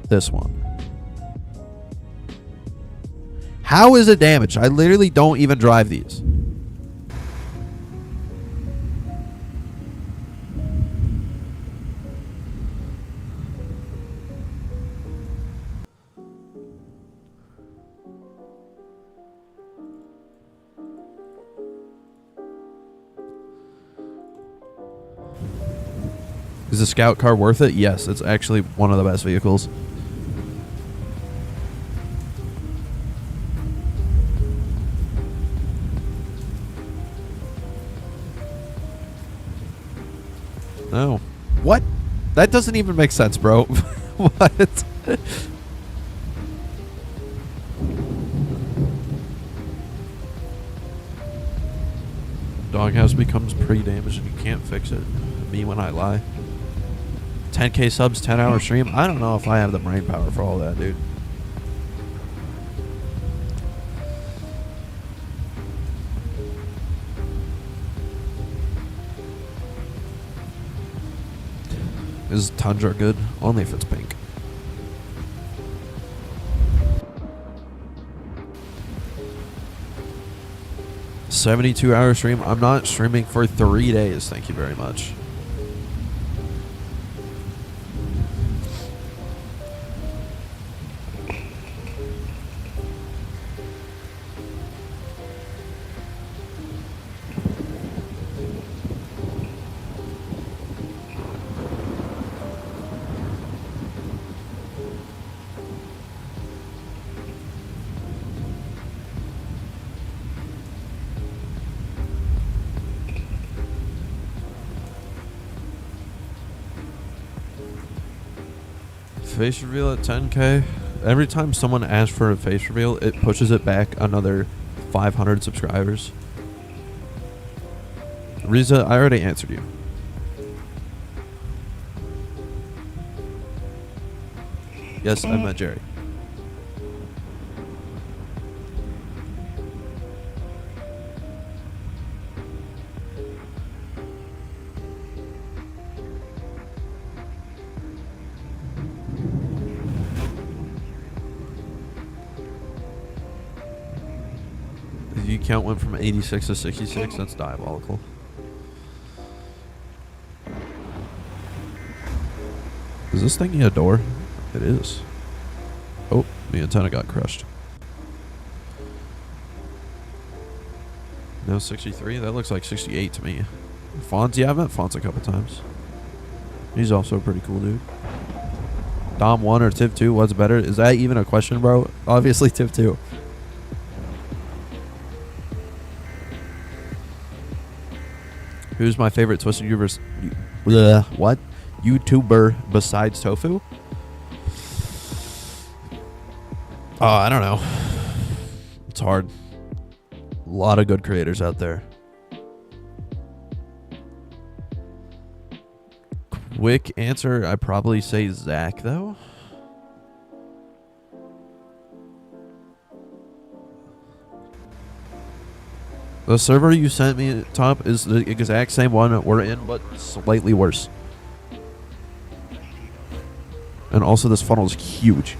This one. How is it damaged? I literally don't even drive these. Is the scout car worth it? Yes, it's actually one of the best vehicles. No. What? That doesn't even make sense, bro. What? Doghouse becomes pretty damaged and you can't fix it. Me when I lie. 10K subs, 10-hour stream. I don't know if I have the brain power for all that, dude. Is Tundra good? Only if it's pink. $72-hour stream. I'm not streaming for 3 days. Thank you very much. Face reveal at 10K. Every time someone asks for a face reveal, it pushes it back another 500 subscribers. Riza, I already answered you. Yes, I met Jerry. You count went from 86 to 66. That's diabolical. Is this thing a door? It is. Oh, the antenna got crushed. No 63? That looks like 68 to me. Fonz? Yeah, I've met Fonz a couple times. He's also a pretty cool dude. Dom 1 or Tiv 2? What's better? Is that even a question, bro? Obviously Tiv 2. Who's my favorite Twisted Universe? What? YouTuber besides Tofu? Oh, I don't know. It's hard. A lot of good creators out there. Quick answer, I'd probably say Zach, though. The server you sent me, Top, is the exact same one we're in, but slightly worse. And also, this funnel is huge.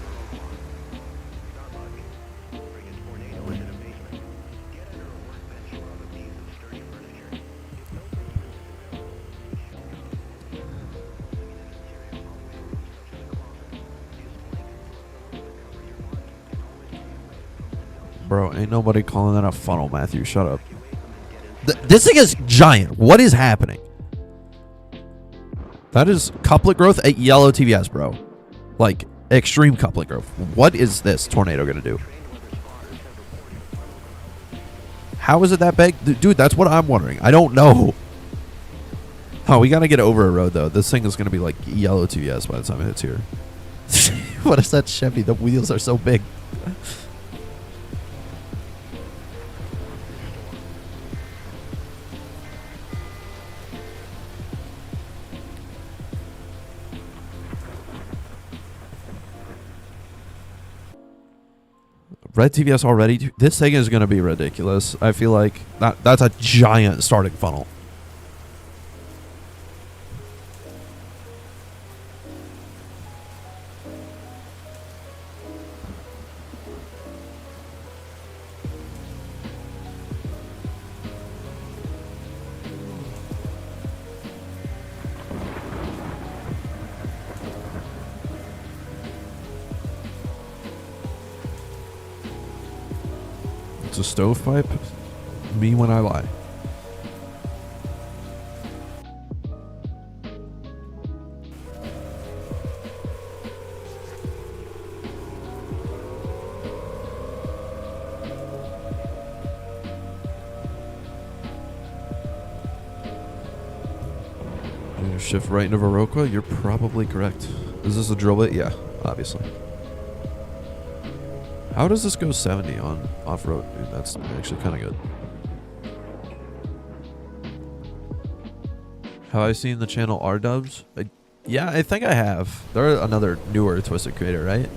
Bro, ain't nobody calling that a funnel, Matthew. Shut up. This thing is giant. What is happening? That is couplet growth at yellow TVS, bro. Like, extreme couplet growth. What is this tornado going to do? How is it that big? Dude, that's what I'm wondering. I don't know. Oh, we got to get over a road, though. This thing is going to be like yellow TVS by the time it hits here. What is that Chevy? The wheels are so big. Red TVS already? This thing is going to be ridiculous. I feel like that's a giant starting funnel. It's a stovepipe. Me when I lie. Shift right into Viroqua? You're probably correct. Is this a drill bit? Yeah, obviously. How does this go 70 on off-road? Dude, that's actually kind of good. Have I seen the channel R-Dubs? Yeah, I think I have. They're another newer Twisted creator, right?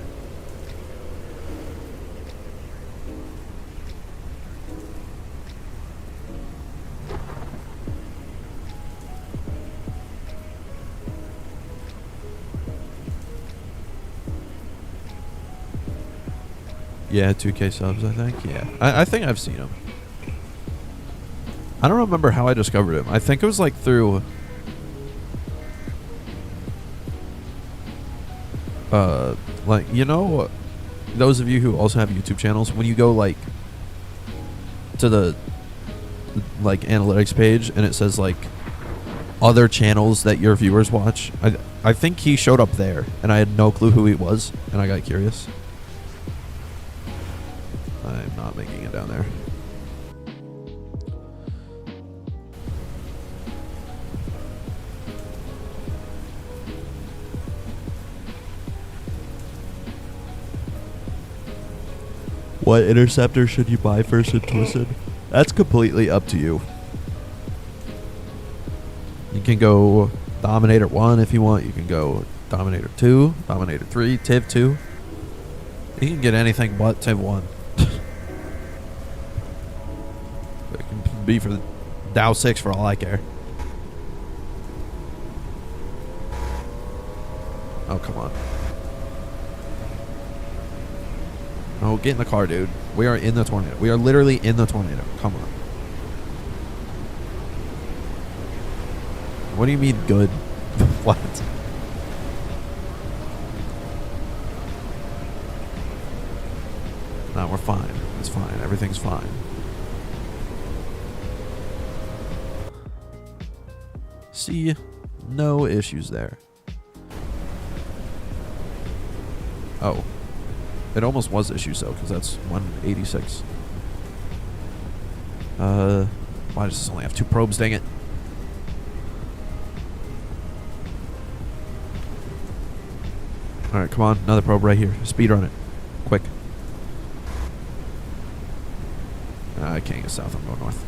Yeah, 2K subs, I think. Yeah, I think I've seen him. I don't remember how I discovered him. I think it was like through... like, you know, those of you who also have YouTube channels, when you go, like, to the, like, analytics page, and it says, like, other channels that your viewers watch, I think he showed up there, and I had no clue who he was, and I got curious. I'm not making it down there. What interceptor should you buy first in Twisted? That's completely up to you. You can go Dominator 1 if you want. You can go Dominator 2, Dominator 3, Tiv 2. You can get anything but Tiv 1. It can be for the Dow 6 for all I care. Oh, come on. Oh, get in the car, dude. We are in the tornado. We are literally in the tornado. Come on. What do you mean good? What? No, we're fine. It's fine. Everything's fine. See, no issues there. Oh. It almost was issues though, because that's 186. Why does this only have 2 probes? Dang it. Alright, come on. Another probe right here. Speed run it. Quick. I can't get south. I'm going north.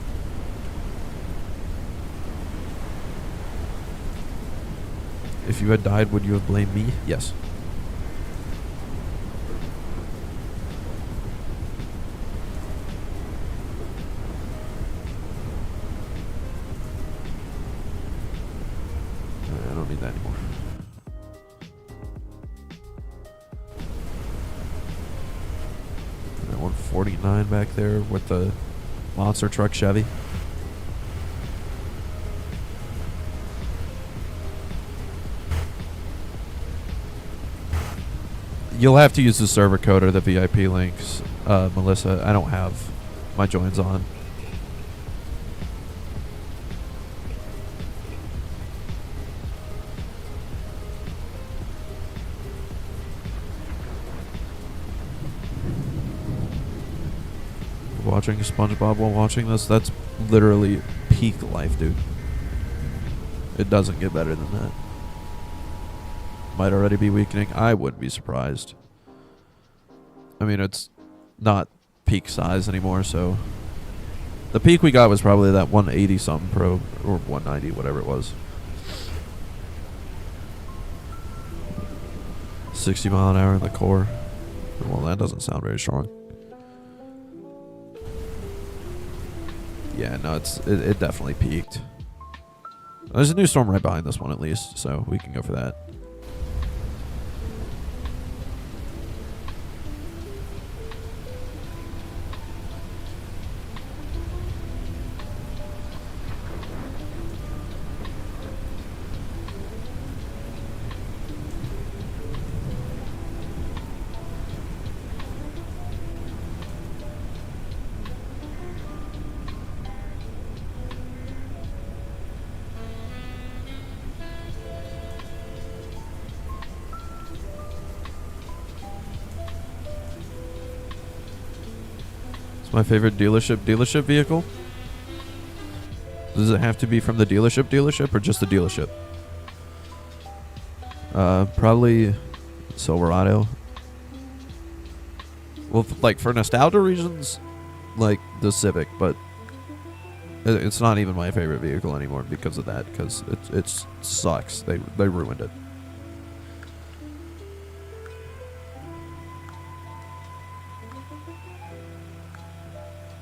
If you had died, would you have blamed me? Yes. I don't need that anymore. That 149 back there with the monster truck Chevy. You'll have to use the server code or the VIP links, Melissa. I don't have my joins on. Watching SpongeBob while watching this, that's literally peak life, dude. It doesn't get better than that. Might already be weakening. I wouldn't be surprised. I mean, it's not peak size anymore, so the peak we got was probably that 180 something probe, or 190, whatever it was. 60 mile an hour in the core. Well, that doesn't sound very strong. Yeah, no, it definitely peaked. There's a new storm right behind this one at least, so we can go for that. My favorite dealership vehicle? Does it have to be from the dealership or just the dealership? Probably Silverado. Well, like for nostalgia reasons, like the Civic, but it's not even my favorite vehicle anymore because of that, because it sucks. They ruined it.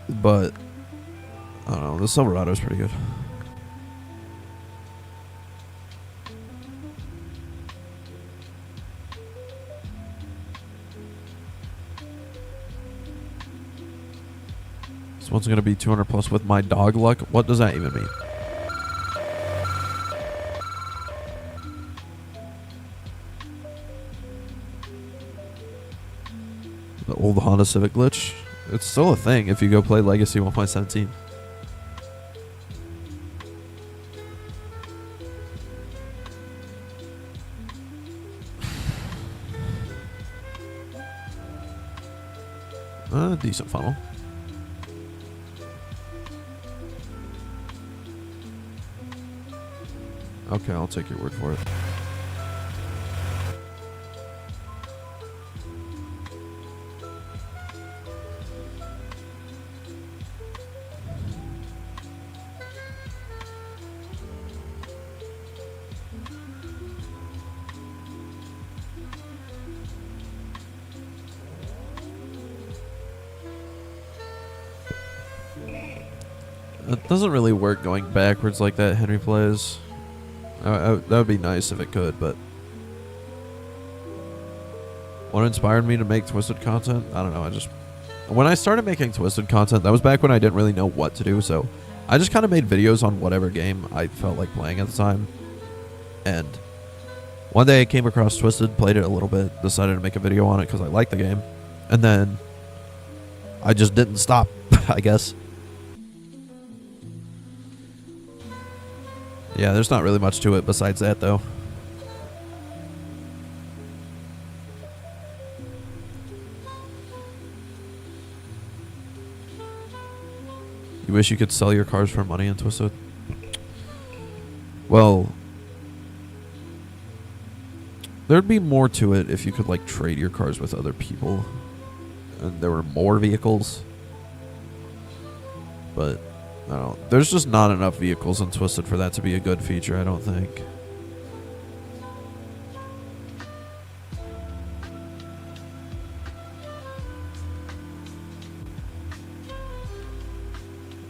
But I don't know, the Silverado is pretty good. This one's gonna be 200 plus with my dog luck. What does that even mean? The old Honda Civic glitch. It's still a thing if you go play Legacy 1.17. Decent funnel. Okay, I'll take your word for it. It doesn't really work going backwards like that Henry plays. That would be nice if it could, but... What inspired me to make Twisted content? I don't know, when I started making Twisted content, that was back when I didn't really know what to do, so... I just kind of made videos on whatever game I felt like playing at the time. And... One day I came across Twisted, played it a little bit, decided to make a video on it because I liked the game. And then... I just didn't stop, I guess. Yeah, there's not really much to it besides that, though. You wish you could sell your cars for money in Twisted? Well, there'd be more to it if you could, like, trade your cars with other people. And there were more vehicles. But... I don't know. There's just not enough vehicles in Twisted for that to be a good feature, I don't think.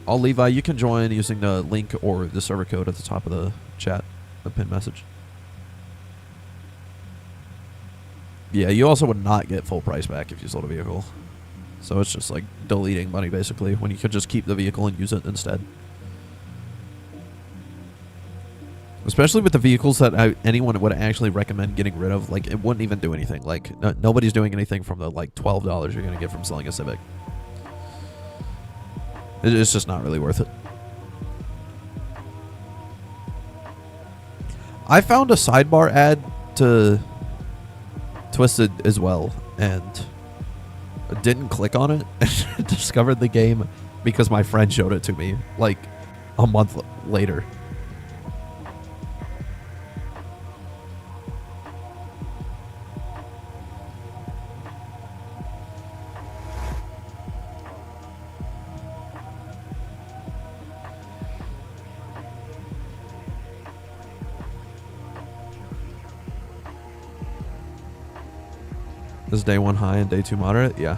Levi, you can join using the link or the server code at the top of the chat, the pinned message. Yeah, you also would not get full price back if you sold a vehicle. So it's just like deleting money basically when you could just keep the vehicle and use it instead. Especially with the vehicles that anyone would actually recommend getting rid of. Like, it wouldn't even do anything. Like, nobody's doing anything from the, like, $12 you're going to get from selling a Civic. It's just not really worth it. I found a sidebar ad to Twisted as well, and didn't click on it and discovered the game because my friend showed it to me, like, a month later. Is day 1 high and day 2 moderate? Yeah.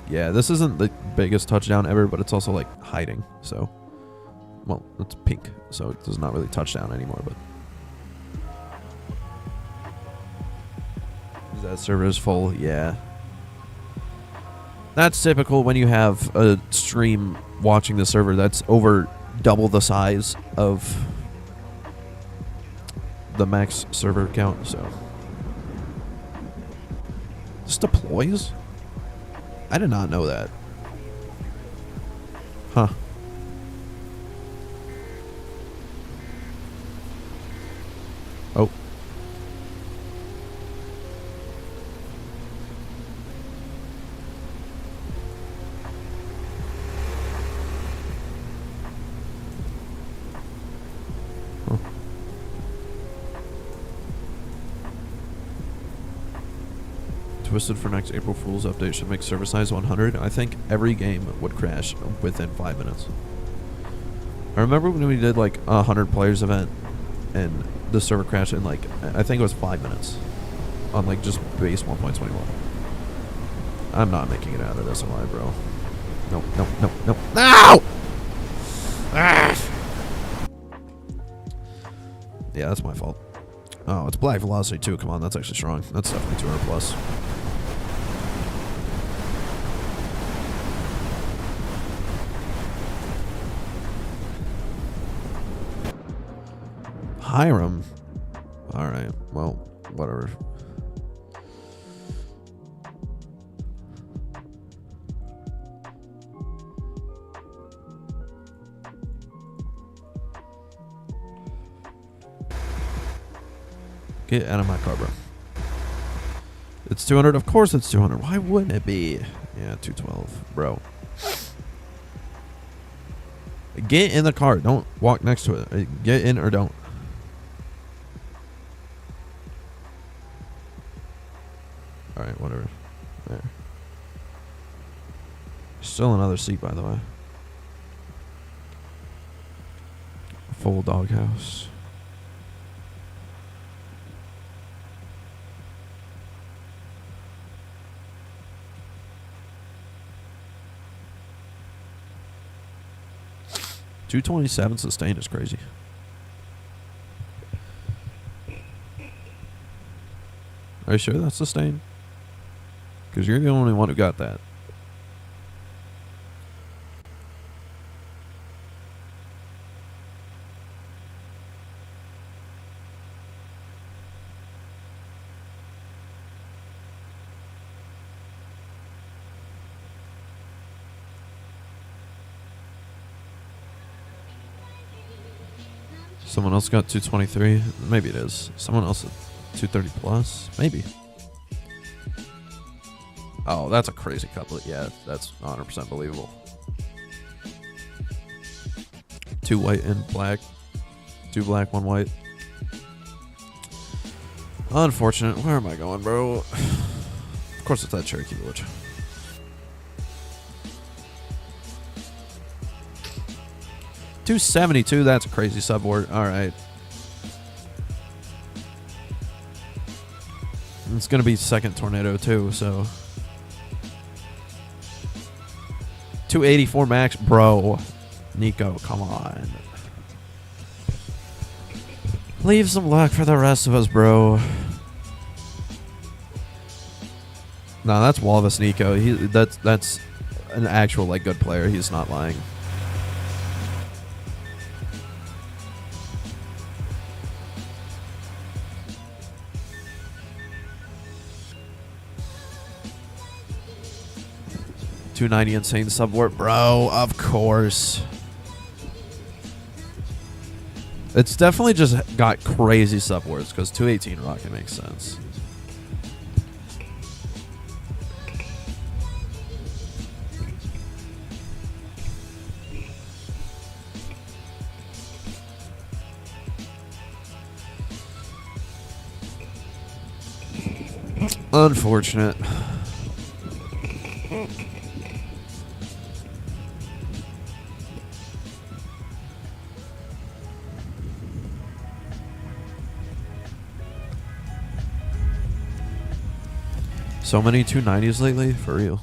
Yeah, this isn't the biggest touchdown ever, but it's also like hiding, so. Well, it's pink, so it does not really touchdown anymore, but. Is that server is full? Yeah. That's typical when you have a stream watching the server that's over double the size of the max server count, so. This deploys? I did not know that. Huh. Oh. Twisted for next April Fool's update should make server size 100. I think every game would crash within 5 minutes. I remember when we did like a 100 players event and the server crashed in like, I think it was 5 minutes on like just base 1.21. I'm not making it out of this alive, bro. Nope, nope, nope, nope. No! Ah! Yeah, that's my fault. Oh, it's Black Velocity too. Come on, that's actually strong. That's definitely 200 plus. Hiram. Alright, well, whatever. Get out of my car, bro. It's 200. Of course it's 200. Why wouldn't it be? Yeah, 212, bro. Get in the car. Don't walk next to it. Get in or don't. Alright, whatever. There. Still another seat, by the way. Full doghouse. 227 sustain is crazy. Are you sure that's sustain? Because you're the only one who got that. Someone else got 223. Maybe it is. Someone else at 230 plus. Maybe. Oh, that's a crazy couplet. Yeah, that's 100% believable. 2 white and black. 2 black, 1 white. Unfortunate. Where am I going, bro? Of course it's that Cherokee Village. $272, that's a crazy subword. Alright. It's gonna be second tornado too, so. 284 max, bro. Nico, come on. Leave some luck for the rest of us, bro. No, that's Walvis Nico. That's an actual like good player. He's not lying. $290 insane subword, bro. Of course. It's definitely just got crazy subwords because 218 rocket makes sense. Unfortunate. So many 290s lately, for real.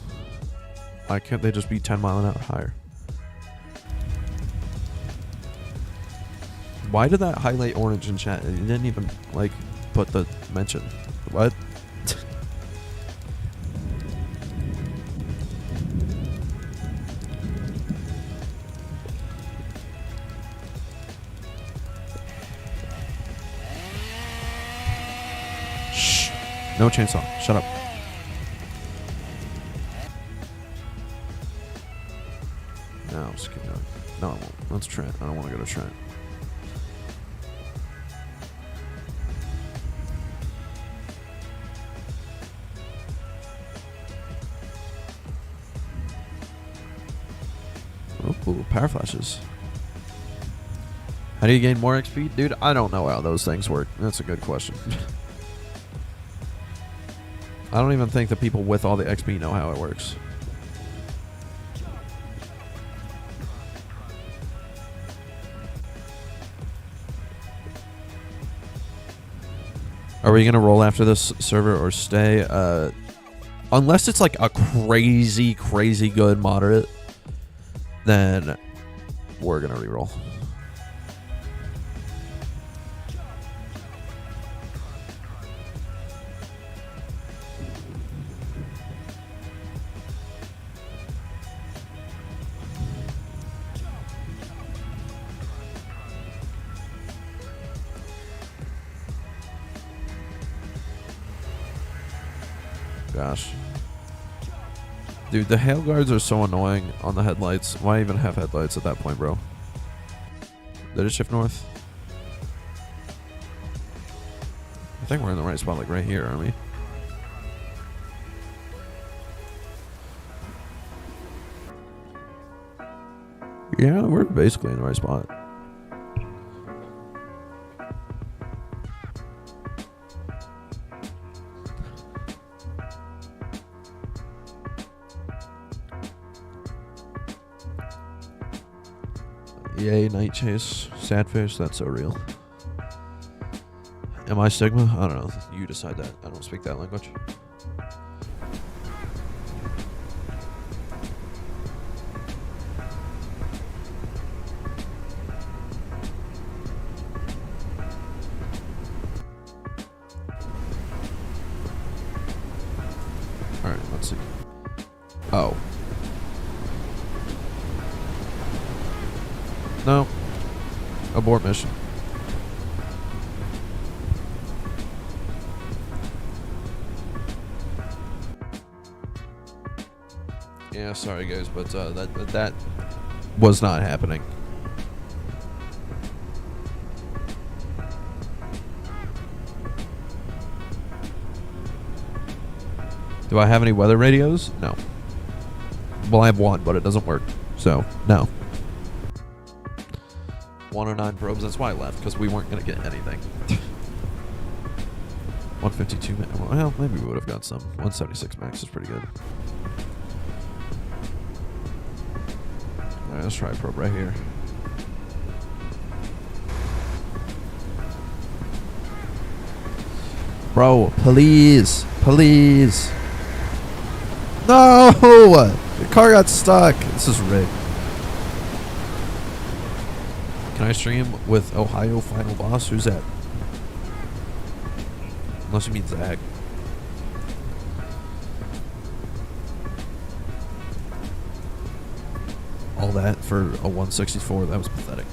Why can't they just be 10 mile an hour higher? Why did that highlight orange in chat? You didn't even like put the mention. What? Shh. No chainsaw. Shut up. No, I'm just kidding. No, I won't. Let's Trent. I don't want to go to Trent. Oh, power flashes. How do you gain more XP? Dude, I don't know how those things work. That's a good question. I don't even think the people with all the XP know how it works. Are we going to roll after this server or stay? Unless it's like a crazy, crazy good moderate, then we're going to reroll. Gosh. Dude, the hail guards are so annoying on the headlights. Why even have headlights at that point, bro? Did it shift north? I think we're in the right spot, like right here, aren't we? Yeah, we're basically in the right spot. Yay, night chase. Sadfish, that's so real. Am I Sigma? I don't know. You decide that. I don't speak that language. Let's see. Oh. No. Abort mission. Yeah, sorry guys, but that was not happening. Do I have any weather radios? No. Well, I have one, but it doesn't work. So, no. 109 probes, that's why I left, because we weren't going to get anything. 152 max. Well, maybe we would have got some. 176 max is pretty good. Alright, let's try a probe right here. Bro, please. Please. No! The car got stuck. This is rigged. Can I stream with Ohio Final Boss? Who's that? Unless you mean Zach. All that for a 164, that was pathetic.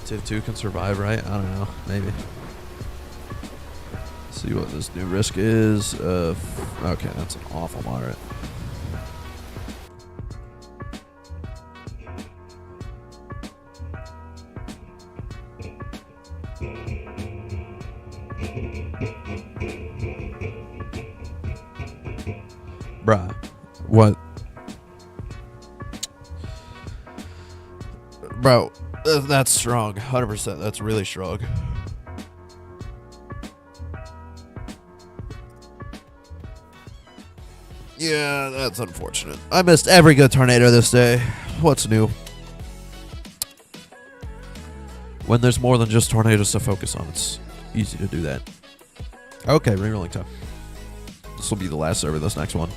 Civ 2 can survive, right? I don't know. Maybe. Let's see what this new risk is. Okay, that's an awful moderate. Bruh. What? Bro. That's strong. 100%. That's really strong. Yeah, that's unfortunate. I missed every good tornado this day. What's new? When there's more than just tornadoes to focus on, it's easy to do that. Okay, rerolling time. This will be the last server, this next one.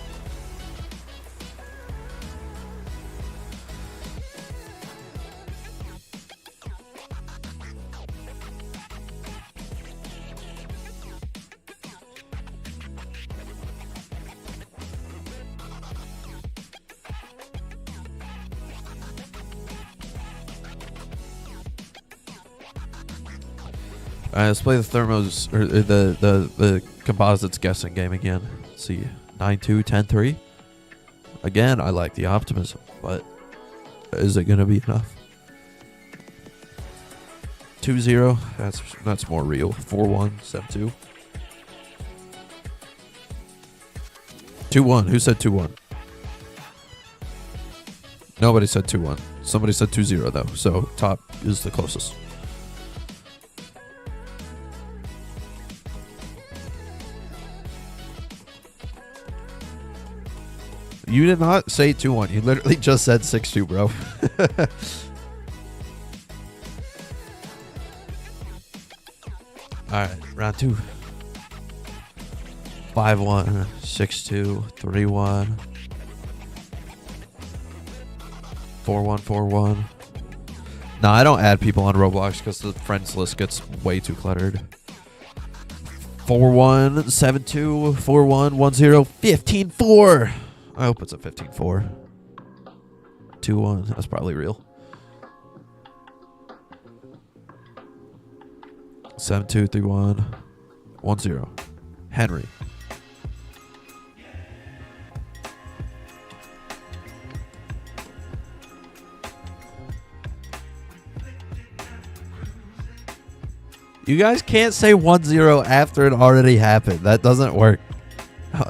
Let's play the thermos or the composites guessing game again. Let's see, 9-2, 10-3. Again, I like the optimism, but is it gonna be enough? 2-0. That's more real. 4-1, 7-2. 2-1. Who said 2-1? Nobody said 2-1. Somebody said 2-0 though. So top is the closest. You did not say 2-1. You literally just said 6-2, bro. All right, round 2. 5-1, 6-2, 3-1, 4-1, 4-1. No, I don't add people on Roblox because the friends list gets way too cluttered. 4-1, 7-2, 4-1, 1-0, 15-4. I hope it's a 15-4. 2-1. That's probably real. 7-2, 3-1, 1-0. Henry. You guys can't say 1-0 after it already happened. That doesn't work.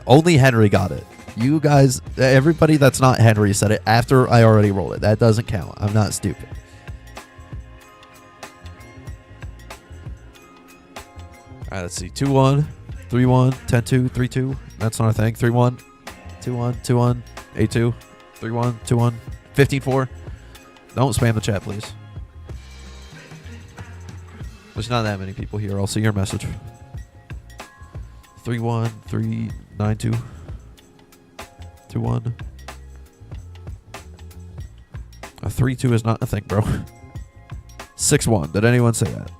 Only Henry got it. You guys, everybody that's not Henry said it after I already rolled it. That doesn't count. I'm not stupid. All right, let's see. 2-1, 3-1, 10-2, 3-2. That's not a thing. 3-1, 2-1, 2-1, 8-2, 3-1, 2-1, 15-4. Don't spam the chat, please. There's not that many people here. I'll see your message. 3-1, 3-9-2, 2-1. A 3-2 is not a thing, bro. 6-1. Did anyone say that?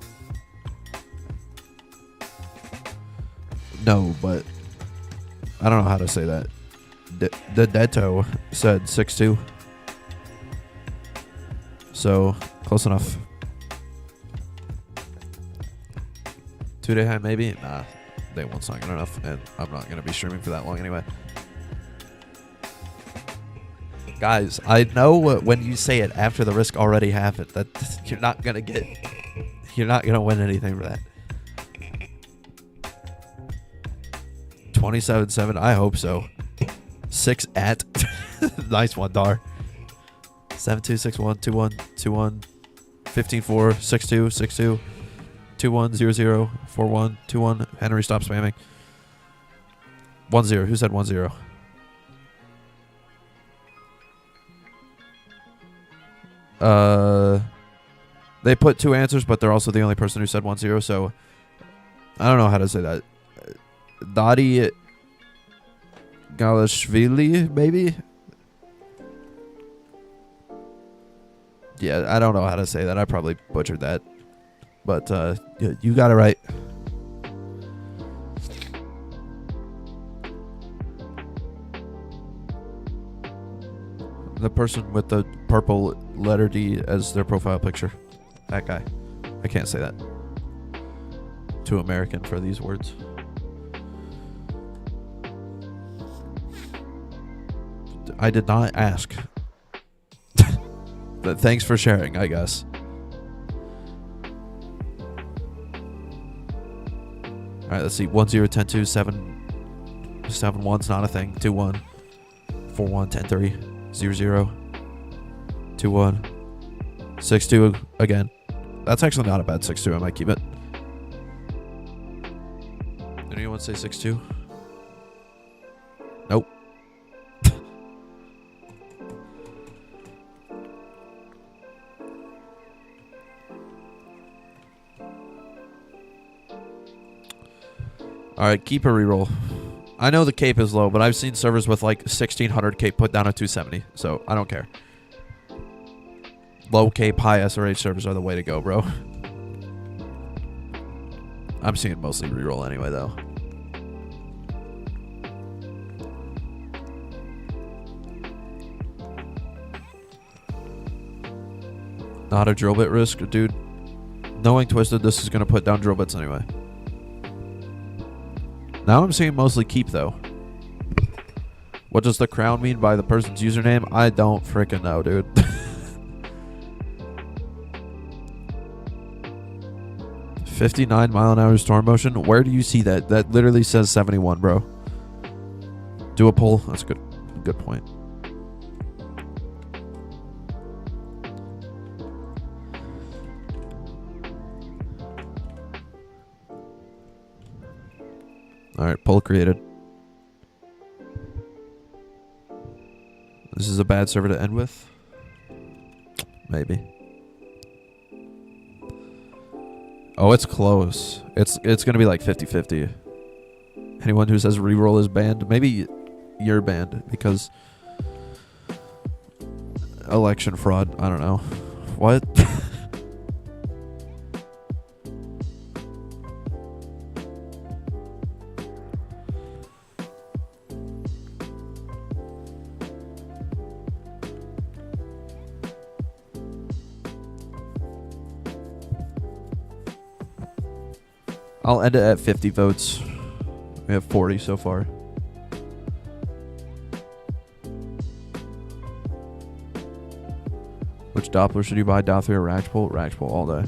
No, but I don't know how to say that. The Deto said 6-2. So, close enough. 2-day high, maybe? Nah, day one's not good enough, and I'm not going to be streaming for that long anyway. Guys, I know when you say it after the risk already happened, that you're not going to win anything for that. 27-7, I hope so. 6 at. Nice one, Dar. 7-2, 6-1, 2-1, 2-1, 15-4, 6-2, 6-2, 2-1, 0-0, 4-1, 2-1. Henry, stop spamming. 1-0. Who said 1-0? They put 2 answers, but they're also the only person who said 1-0, so I don't know how to say that. Dadi Galashvili, maybe? Yeah, I don't know how to say that. I probably butchered that. But you got it right. The person with the purple letter D as their profile picture. That guy. I can't say that. Too American for these words. I did not ask. But thanks for sharing, I guess. Alright, let's see. 1-0, 10-2, 7-1's not a thing. 2-1, 4-1, 10-3, 0-0, 2-1, 6-2 again. That's actually not a bad 6-2. I might keep it. Did anyone say 6-2? Nope. Alright, keep a reroll. I know the cape is low, but I've seen servers with like 1600 cape put down at 270, so I don't care. Low cape, high SRH servers are the way to go, bro. I'm seeing mostly reroll anyway, though. Not a drill bit risk, dude. Knowing Twisted, this is going to put down drill bits anyway. Now I'm seeing mostly keep, though. What does the crown mean by the person's username? I don't freaking know, dude. $59-mile-an-hour storm motion? Where do you see that? That literally says 71, bro. Do a poll. That's a good point. Alright, poll created. This is a bad server to end with? Maybe. Oh, it's close. It's going to be like 50-50. Anyone who says reroll is banned, maybe you're banned because election fraud. I don't know. What? I'll end it at 50 votes. We have 40 so far. Which Doppler should you buy? Doppler or Rackpull? Rackpull all day.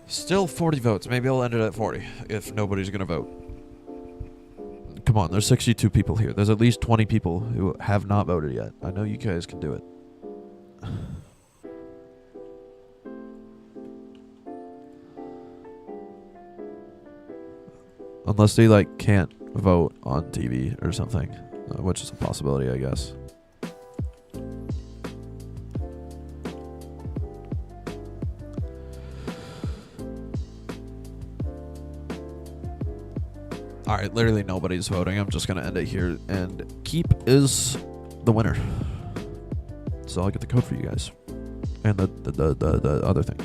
Still 40 votes. Maybe I'll end it at 40 if nobody's going to vote. Come on, there's 62 people here. There's at least 20 people who have not voted yet. I know you guys can do it. Unless they like can't vote on TV or something, which is a possibility, I guess. Alright, literally nobody's voting. I'm just going to end it here. And Keep is the winner. So I'll get the code for you guys. And the other thing.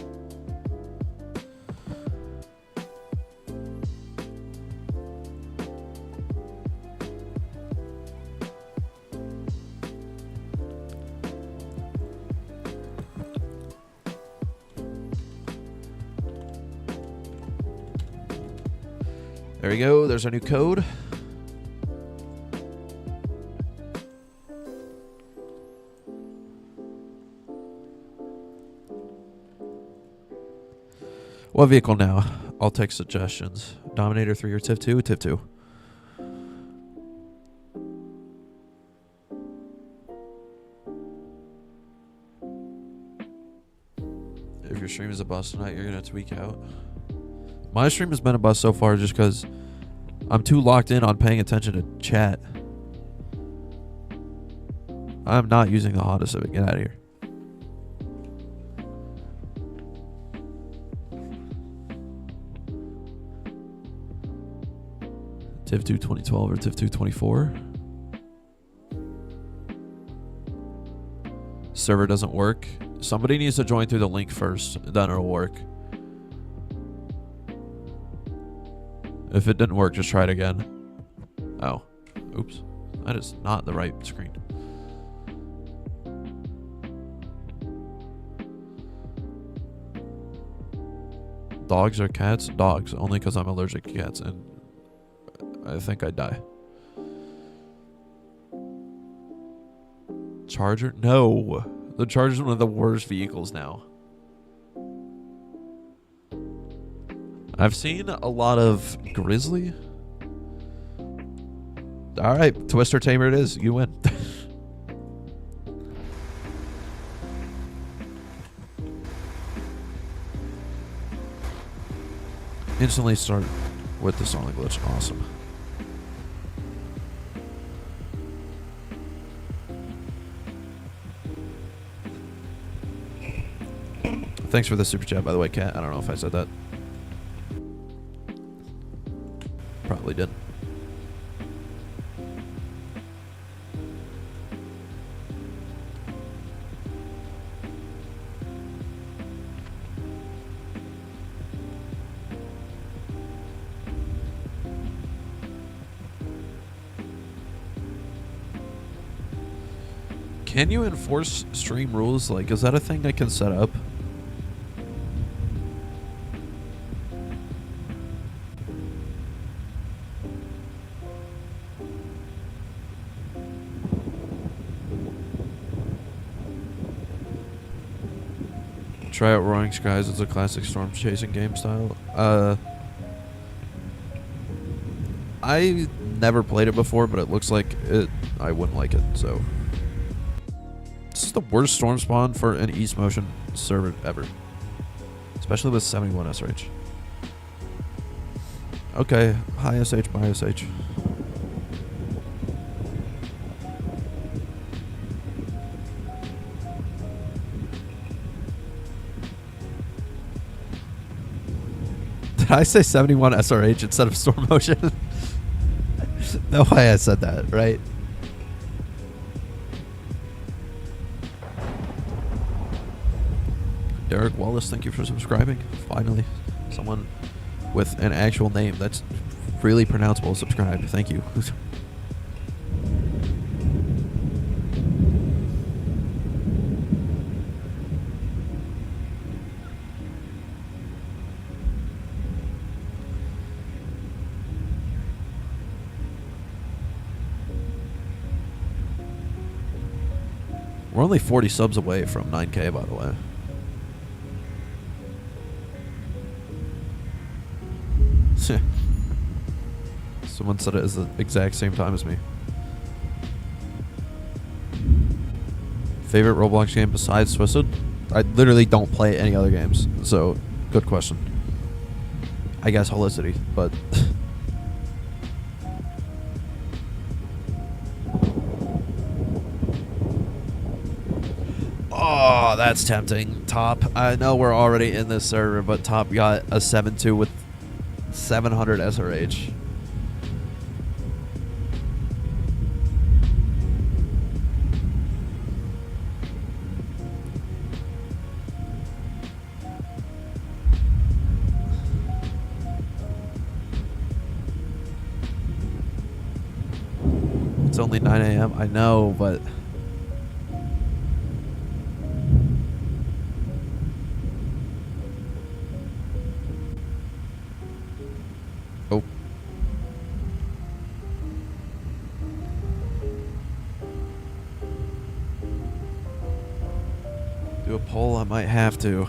There we go. There's our new code. What vehicle now? I'll take suggestions. Dominator 3 or TIF 2? TIF 2. If your stream is a bust tonight, you're going to tweak out. My stream has been a bust so far just because I'm too locked in on paying attention to chat. I'm not using the Honda Civic. Get out of here. TIF 2 2012 or TIF 2 24. Server doesn't work. Somebody needs to join through the link first, then it'll work. If it didn't work, just try it again. Oh. Oops. That is not the right screen. Dogs or cats? Dogs. Only because I'm allergic to cats and I think I'd die. Charger? No. The Charger's one of the worst vehicles now. I've seen a lot of Grizzly. Alright, Twister Tamer it is. You win. Instantly start with the sonic glitch. Awesome. Thanks for the super chat, by the way, Kat. I don't know if I said that. Probably did. Can you enforce stream rules? Like, is that a thing I can set up? Try out Roaring Skies. It's a classic storm chasing game style. I never played it before, but it looks like it. I wouldn't like it, so. This is the worst storm spawn for an East Motion server ever. Especially with 71 SRH. Okay, high SH by SH. Did I say 71 SRH instead of storm motion? No way I said that, right? Derek Wallace, thank you for subscribing. Finally, someone with an actual name that's really pronounceable subscribed. Thank you. We're only 40 subs away from 9K, by the way. Someone said it is the exact same time as me. Favorite Roblox game besides Twisted? I literally don't play any other games, so good question. I guess Holicity, but Oh, that's tempting. Top. I know we're already in this server, but Top got a 7-2 with 700 SRH. It's only 9 a.m. I know, but... Oh. Do a poll? I might have to.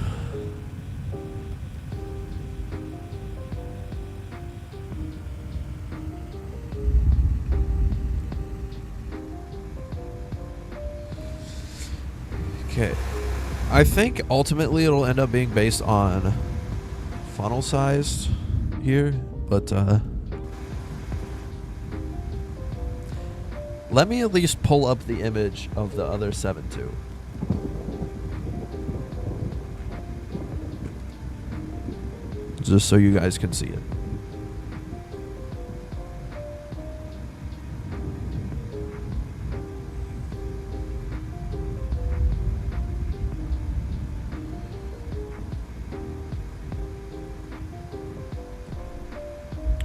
Okay. I think ultimately it'll end up being based on funnel size here, but let me at least pull up the image of the other 7-2. Just so you guys can see it.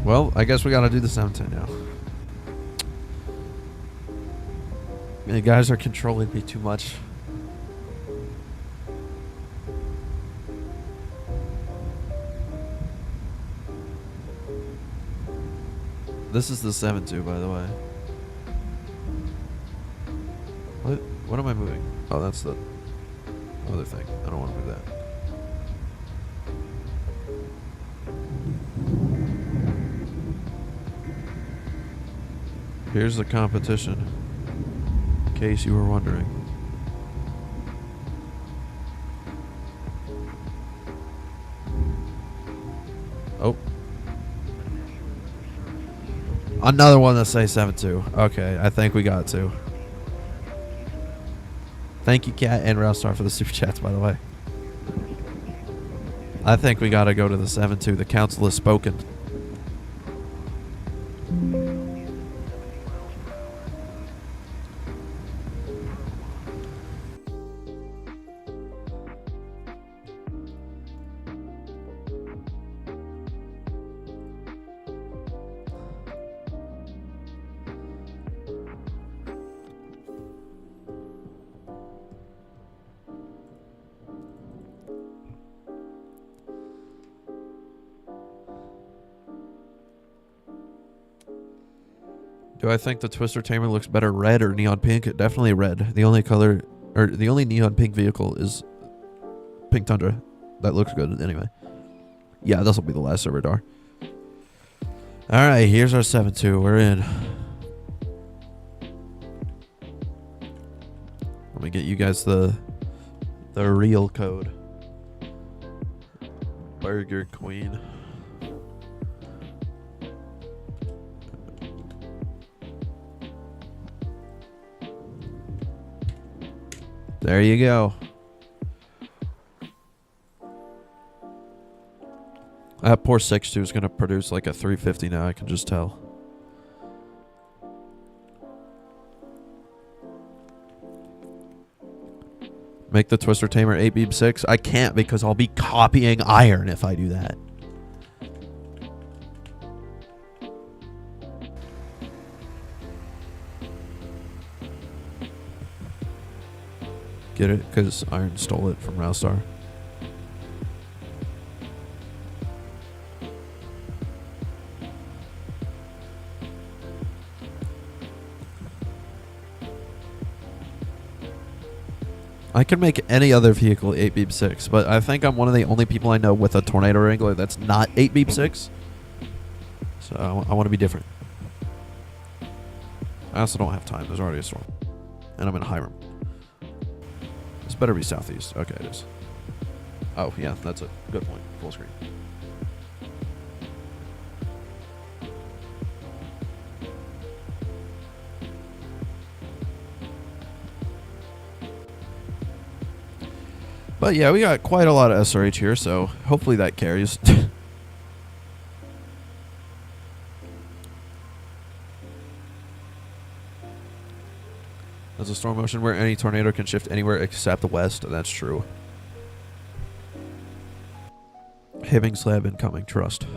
Well, I guess we gotta do the 7-10 now. The guys are controlling me too much. This is the 7-2, by the way. What am I moving? Oh, that's the other thing. I don't want to move that. Here's the competition, in case you were wondering. Oh. Another one that say 7-2. Okay, I think we got to. Thank you, Kat and Railstar, for the super chats, by the way. I think we got to go to the 7-2. The council has spoken. Do I think the Twister Tamer looks better red or neon pink? Definitely red. The only color, or the only neon pink vehicle is Pink Tundra. That looks good anyway. Yeah, this will be the last server door. Alright, here's our 7-2. We're in. Let me get you guys the real code. Burger Queen. There you go. That poor 6-2 is going to produce like a 350 now, I can just tell. Make the Twister Tamer 8 beam 6? I can't because I'll be copying iron if I do that. Get it? Because Iron stole it from Railstar. I can make any other vehicle 8 beam 6, but I think I'm one of the only people I know with a Tornado Wrangler that's not 8 beam 6. So I want to be different. I also don't have time. There's already a storm. And I'm in Hiram. This better be southeast. Okay, it is. Oh, yeah, that's a good point. Full screen. But yeah, we got quite a lot of SRH here, so hopefully that carries. There's a storm motion where any tornado can shift anywhere except the west. That's true. Hibbing slab incoming. Trust.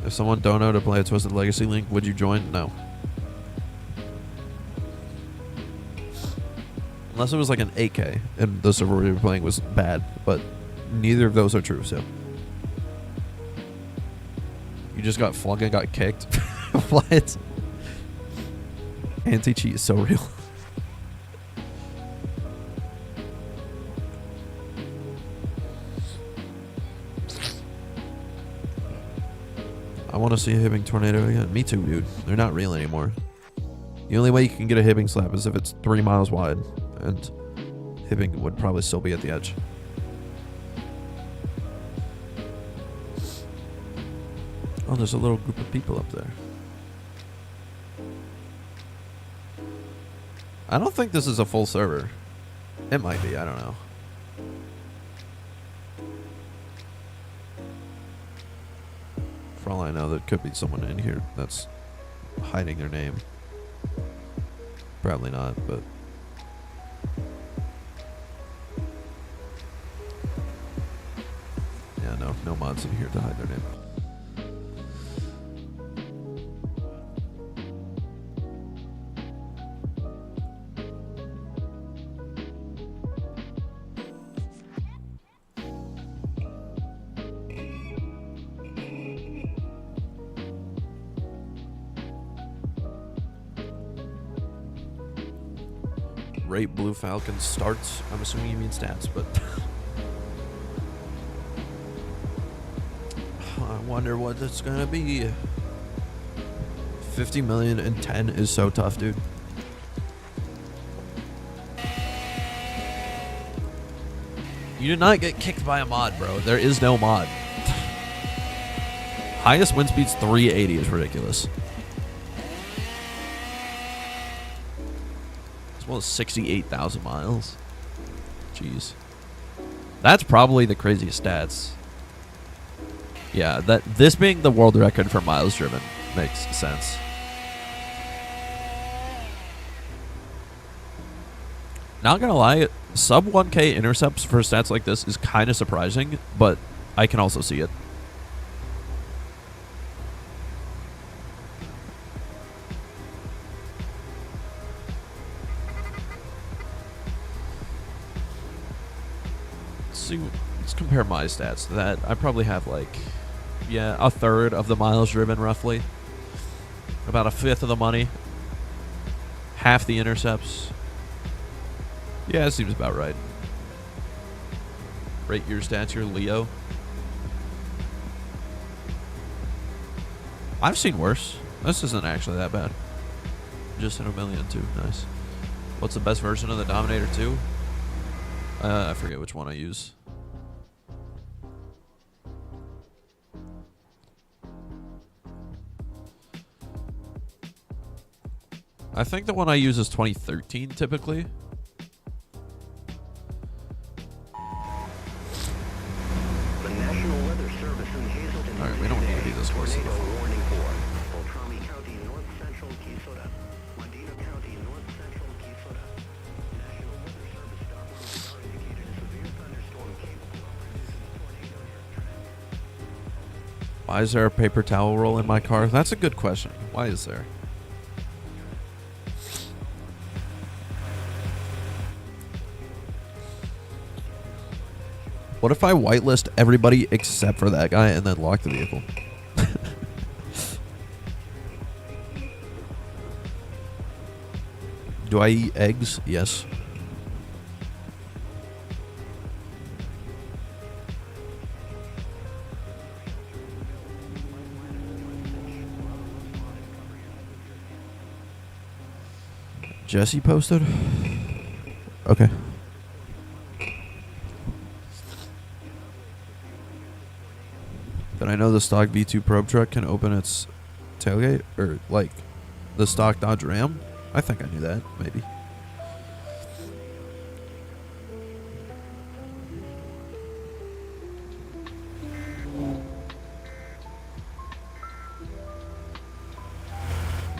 If someone don't know to play a Twisted Legacy link, would you join? No. Unless it was like an 8K and the server we were playing was bad, but neither of those are true, so. You just got flung and got kicked? What? Anti-cheat is so real. I want to see a Hibbing tornado again. Me too, dude. They're not real anymore. The only way you can get a Hibbing slap is if it's 3 miles wide, and Hibbing would probably still be at the edge. Oh, there's a little group of people up there. I don't think this is a full server. It might be, I don't know. For all I know, there could be someone in here that's hiding their name. Probably not, but... yeah, no mods in here to hide their name. Rate Blue Falcon starts. I'm assuming you mean stats, but I wonder what it's gonna be. 50 million and 10 is so tough, dude. You did not get kicked by a mod, bro. There is no mod. Highest wind speed's 380 is ridiculous. Well, 68,000 miles. Jeez. That's probably the craziest stats. Yeah, this being the world record for miles driven makes sense. Not gonna lie, sub 1K intercepts for stats like this is kind of surprising, but I can also see it. Let's compare my stats to that. I probably have like, yeah, a third of the miles driven roughly. About a fifth of the money. Half the intercepts. Yeah, it seems about right. Rate your stats here, Leo. I've seen worse. This isn't actually that bad. Just in a million too. Nice. What's the best version of the Dominator 2? I forget which one I use. I think the one I use is 2013 typically. The National Weather Service in Hazleton. All right, we don't need to be this close to the phone. Warning for Beltrami County, north central Keysota. Medina County, north central Keysota. National Weather Service documents are indicated a severe thunderstorm capable of producing a tornado near track. Why is there a paper towel roll in my car? That's a good question. Why is there? What if I whitelist everybody except for that guy and then lock the vehicle? Do I eat eggs? Yes. Jesse posted? Okay. But I know the stock V2 probe truck can open its tailgate, or like The stock Dodge Ram? I think I knew that, maybe.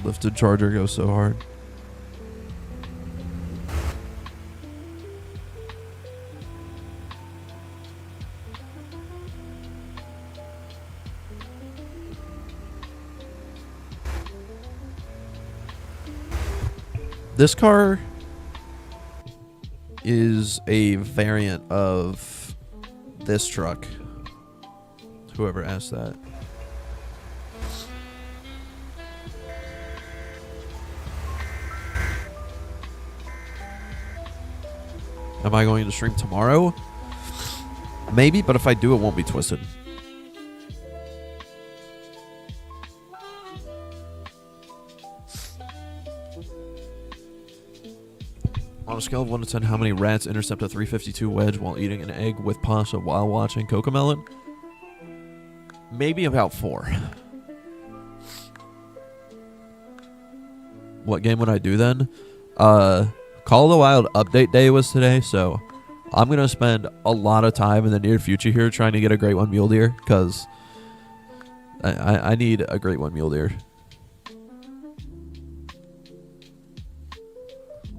Lifted charger goes so hard. This car is a variant of this truck. Whoever asked that. Am I going to stream tomorrow? Maybe, but if I do, it won't be Twisted. On a scale of 1 to 10, how many rats intercept a 352 wedge while eating an egg with pasta while watching Cocomelon? Maybe about 4. What game would I do then? Call of the Wild update day was today, so I'm going to spend a lot of time in the near future here trying to get a Great One Mule Deer, because I need a Great One Mule Deer.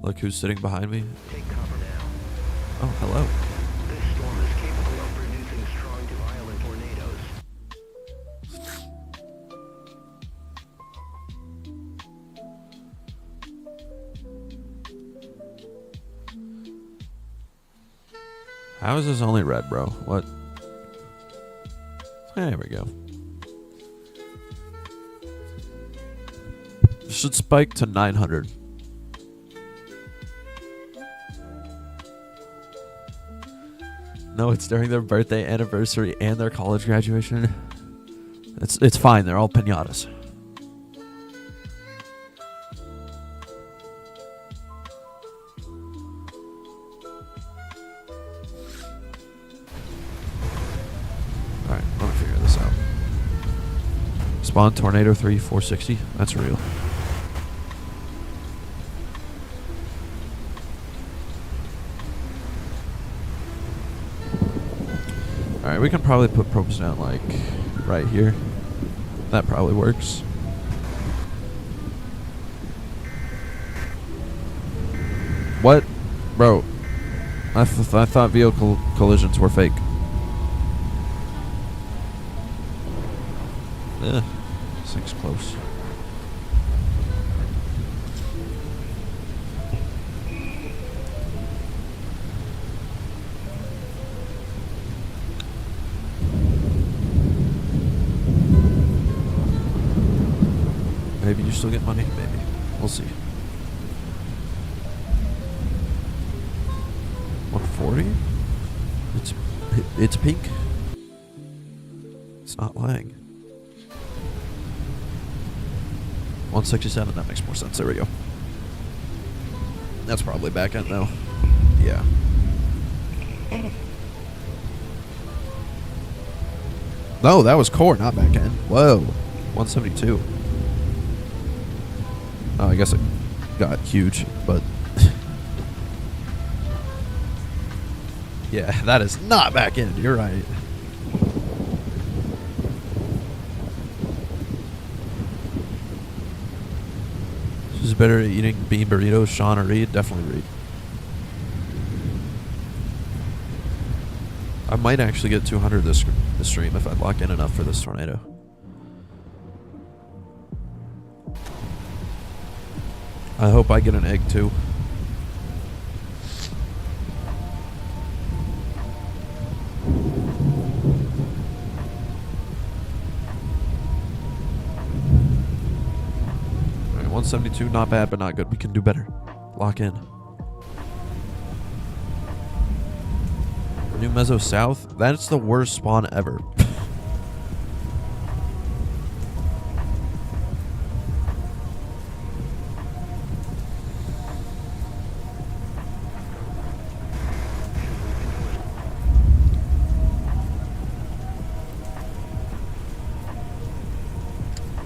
Look who's sitting behind me. Take cover now. Oh, hello. This storm is capable of producing strong to violent tornadoes. How is this only red, bro? What? There we go. Should spike to 900. No, it's during their birthday, anniversary, and their college graduation. It's fine. They're all piñatas. Alright, let me figure this out. Spawn Tornado 3 460. That's real. Alright, we can probably put probes down, like, right here. That probably works. What? Bro, I thought vehicle collisions were fake. This thing's close. Maybe you still get money. Maybe. We'll see. 140? It's pink. It's not lying. 167. That makes more sense. There we go. That's probably back end though. Yeah. No, that was core, not back end. Whoa. 172. Oh, I guess it got huge, but yeah, that is not back end. You're right. Who's better at eating bean burritos, Sean or Reed? Definitely Reed. I might actually get 200 this stream if I lock in enough for this tornado. I hope I get an egg too. Alright, 172, not bad, but not good. We can do better. Lock in. New Mezzo South? That's the worst spawn ever.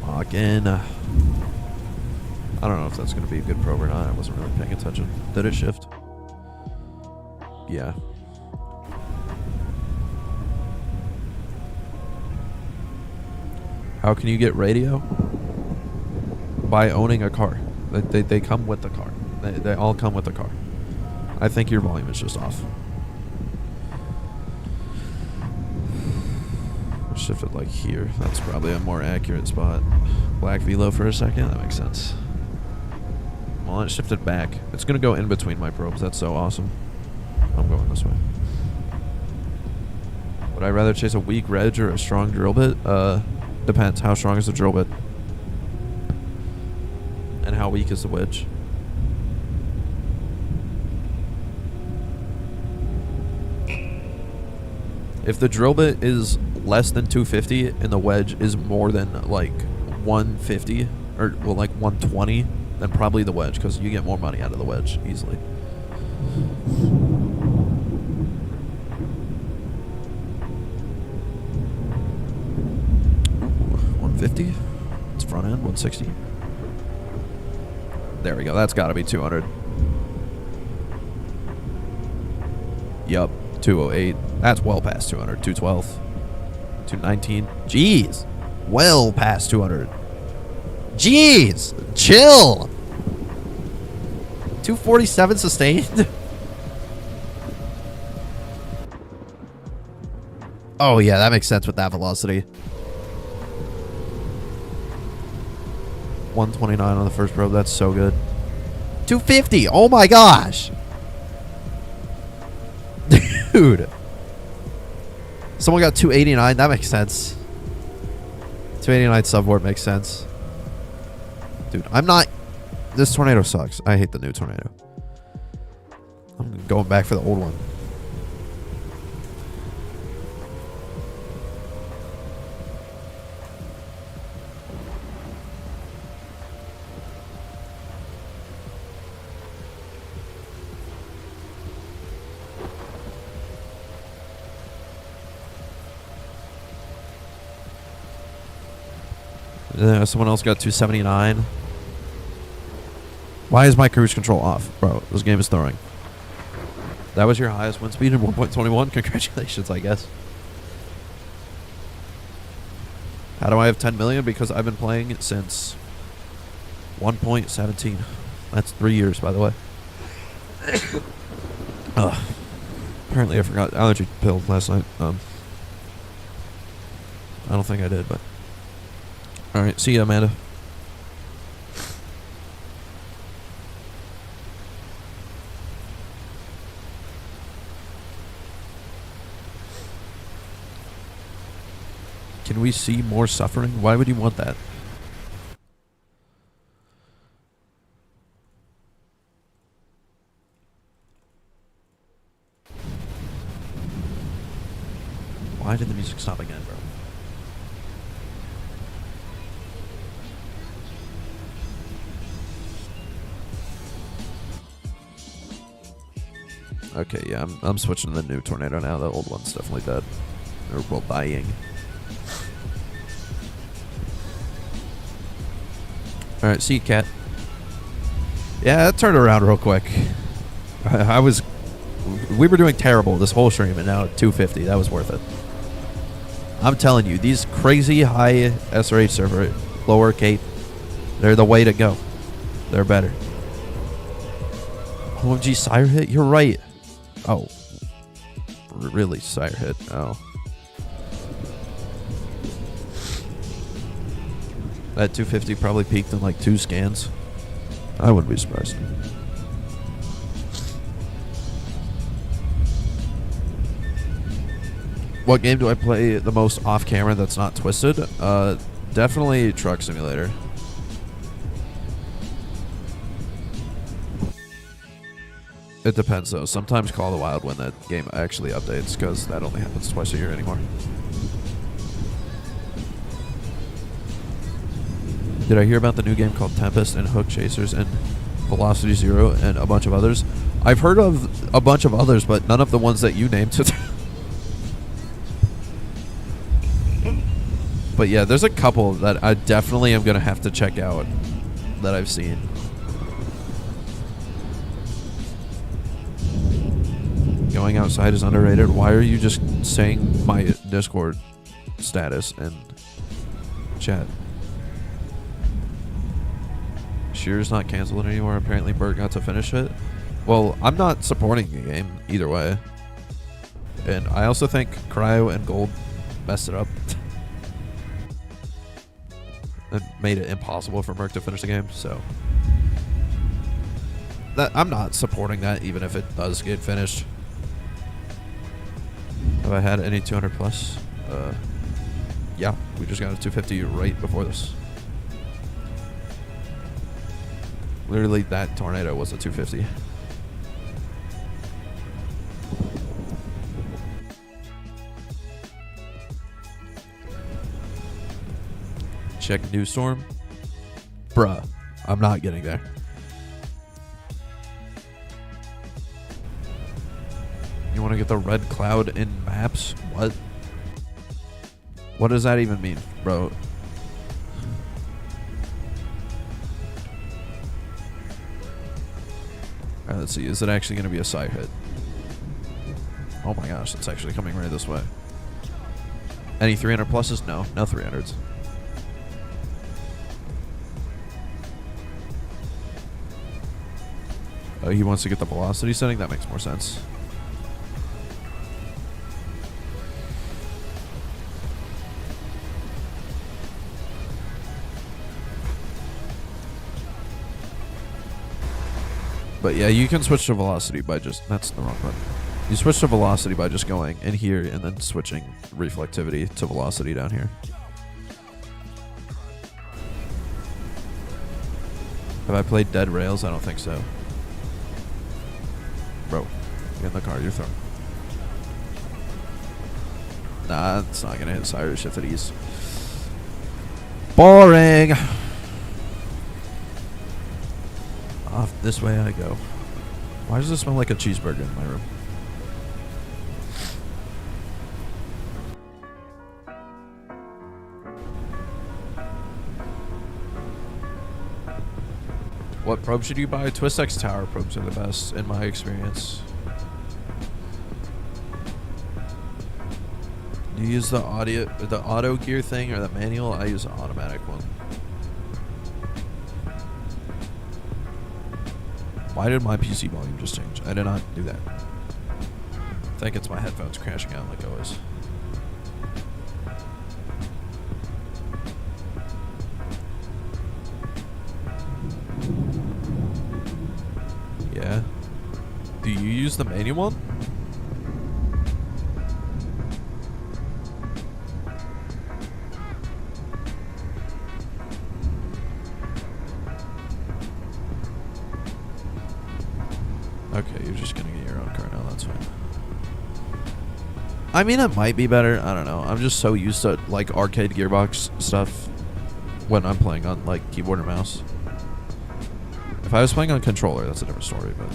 Lock in. I don't know if that's going to be a good probe or not. I wasn't really paying attention. Did it shift? Yeah. How can you get radio? By owning a car. They come with the car. They all come with the car. I think your volume is just off. Shifted like here. That's probably a more accurate spot. Black velo for a second. That makes sense. Well, it shifted back. It's going to go in between my probes. That's so awesome. I'm going this way. Would I rather chase a weak reg or a strong drill bit? Depends. How strong is the drill bit? And how weak is the wedge? If the drill bit is less than 250 and the wedge is more than like 150 or well like 120, then probably the wedge because you get more money out of the wedge easily. Ooh, 150. It's front end. 160. There we go. That's got to be 200. Yup. 208. That's well past 200. 212. 219. Jeez. Well past 200. Jeez. Chill. 247 sustained. Oh, yeah. That makes sense with that velocity. 129 on the first probe. That's so good. 250. Oh, my gosh. Dude. Someone got 289. That makes sense. 289 subvort makes sense. Dude, I'm not... This tornado sucks. I hate the new tornado. I'm going back for the old one. Someone else got 279. Why is my cruise control off? Bro, this game is throwing. That was your highest wind speed in 1.21? Congratulations, I guess. How do I have 10 million? Because I've been playing since 1.17. That's 3 years, by the way. Apparently I forgot allergy pill last night. I don't think I did, but... Alright, see ya, Amanda. Can we see more suffering? Why would you want that? Why did the music stop again, bro? Okay, yeah, I'm switching to the new tornado now. The old one's definitely dead. Or, well, dying. Alright, see you, cat. Yeah, that turned around real quick. We were doing terrible this whole stream, and now at 250. That was worth it. I'm telling you, these crazy high SRH server, lower Cape, they're the way to go. They're better. OMG, Sire hit? You're right. Oh. Really, Sire hit? Oh. That 250 probably peaked in like 2 scans. I wouldn't be surprised. What game do I play the most off camera that's not twisted? Definitely Truck Simulator. It depends though. Sometimes Call of the Wild when that game actually updates, because that only happens twice a year anymore. Did I hear about the new game called Tempest and Hook Chasers and Velocity Zero and a bunch of others? I've heard of a bunch of others, but none of the ones that you named. But yeah, there's a couple that I definitely am going to have to check out. that I've seen. Going outside is underrated. Why are you just saying my Discord status in chat? Shear's not canceled anymore. Apparently Bert got to finish it. Well, I'm not supporting the game either way. And I also think Cryo and Gold messed it up. It made it impossible for Merc to finish the game, so that I'm not supporting that even if it does get finished. Have I had any 200 plus? Yeah, we just got a 250 right before this. Literally, that tornado was a 250. Check New Storm. Bruh, I'm not getting there. You want to get the red cloud in maps? What? What does that even mean, bro? Alright, let's see. Is it actually going to be a side hit? Oh my gosh, it's actually coming right this way. Any 300 pluses? No, no 300s. Oh, he wants to get the velocity setting? That makes more sense. But yeah, you can switch to velocity by just... That's the wrong button. You switch to velocity by just going in here and then switching reflectivity to velocity down here. Have I played Dead Rails? I don't think so. Bro, get in the car, you're throwing. Nah, it's not gonna hit Sire shift at ease. Boring! Off this way I go. Why does it smell like a cheeseburger in my room? What probe should you buy? Twist X Tower probes are the best in my experience. Do you use the auto gear thing or the manual? I use an automatic one. Why did my PC volume just change? I did not do that. I think it's my headphones crashing out like always. Yeah. Do you use the manual one? Okay, you're just gonna get your own car now, that's fine. I mean, it might be better. I don't know. I'm just so used to, like, arcade gearbox stuff when I'm playing on, like, keyboard or mouse. If I was playing on controller, that's a different story, but...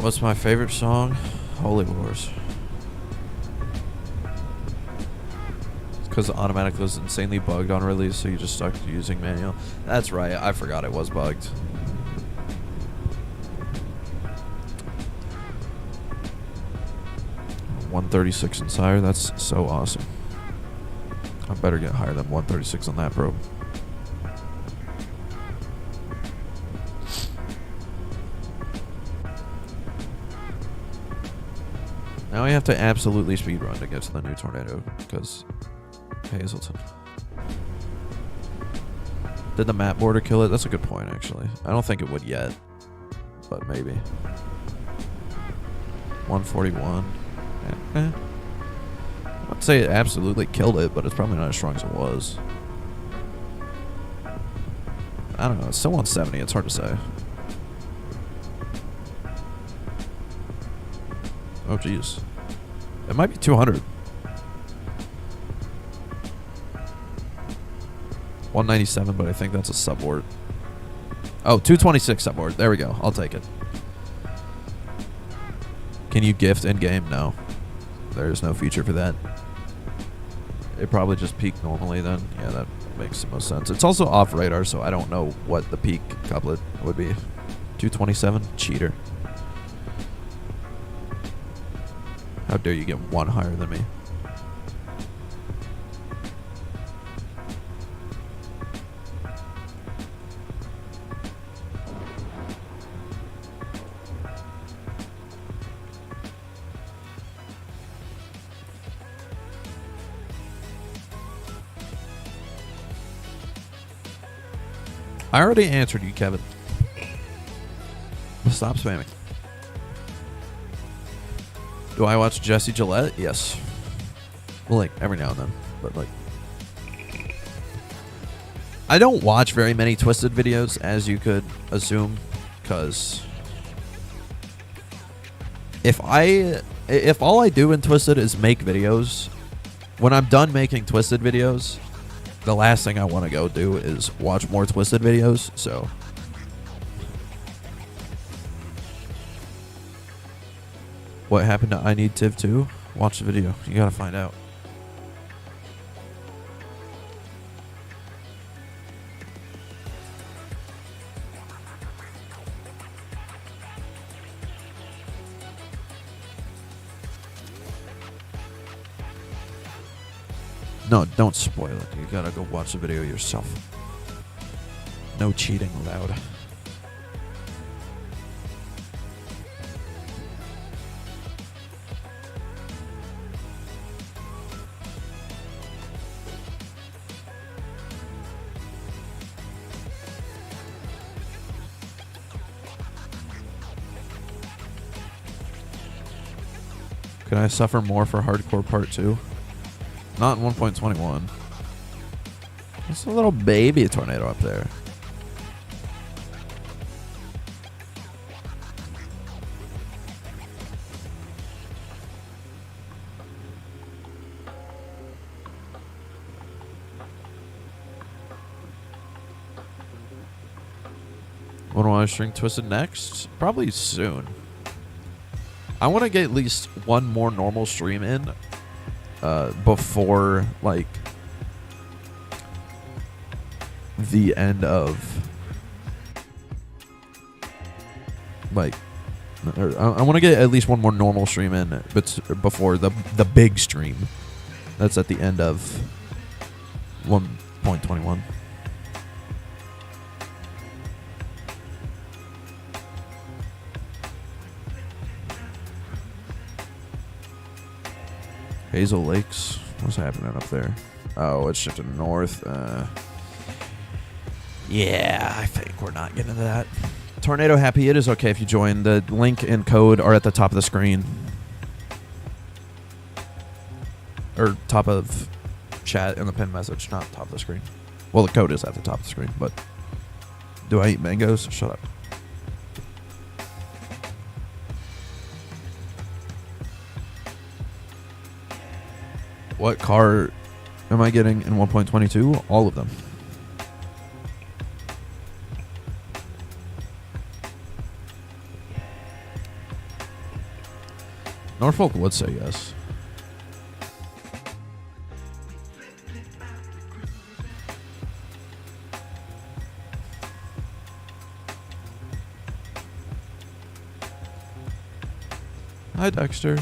What's my favorite song? Holy Wars. Because automatic was insanely bugged on release, so you just stuck to using manual. That's right, I forgot it was bugged. .136 in Sire, that's so awesome. I better get higher than 136 on that probe. Now I have to absolutely speedrun to get to the new tornado, because Hazleton. Did the map border kill it? That's a good point, actually. I don't think it would yet, but maybe. 141. I'd say it absolutely killed it, but it's probably not as strong as it was. I don't know. It's still 170. It's hard to say. Oh, jeez. It might be 200. 197, but I think that's a subboard. Oh, 226 subboard. There we go. I'll take it. Can you gift in game? No, there's no feature for that. It probably just peaked normally then. Yeah, that makes the most sense. It's also off radar, so I don't know what the peak couplet would be. 227? Cheater. How dare you get one higher than me? I already answered you, Kevin. Stop spamming. Do I watch Jesse Gillette? Yes. Well, like, every now and then. But, like, I don't watch very many Twisted videos, as you could assume, because if all I do in Twisted is make videos, when I'm done making Twisted videos, the last thing I want to go do is watch more Twisted videos, so. What happened to I Need Tiv 2? Watch the video. You gotta find out. No, don't spoil it. You gotta go watch the video yourself. No cheating allowed. Can I suffer more for Hardcore Part 2? Not in 1.21. There's a little baby tornado up there. When do I string Twisted next? Probably soon. I want to get at least one more normal stream in before, like, the end of, like, I want to get at least one more normal stream in before the big stream. That's at the end of 1.21. Hazel Lakes. What's happening up there? Oh, it's shifting north. Yeah, I think we're not getting into that. Tornado Happy, it is okay if you join. The link and code are at the top of the screen. Or top of chat in the pinned message, not top of the screen. Well, the code is at the top of the screen, but... Do I eat mangoes? Shut up. What car am I getting in 1.22? All of them. Norfolk would say yes. Hi, Dexter.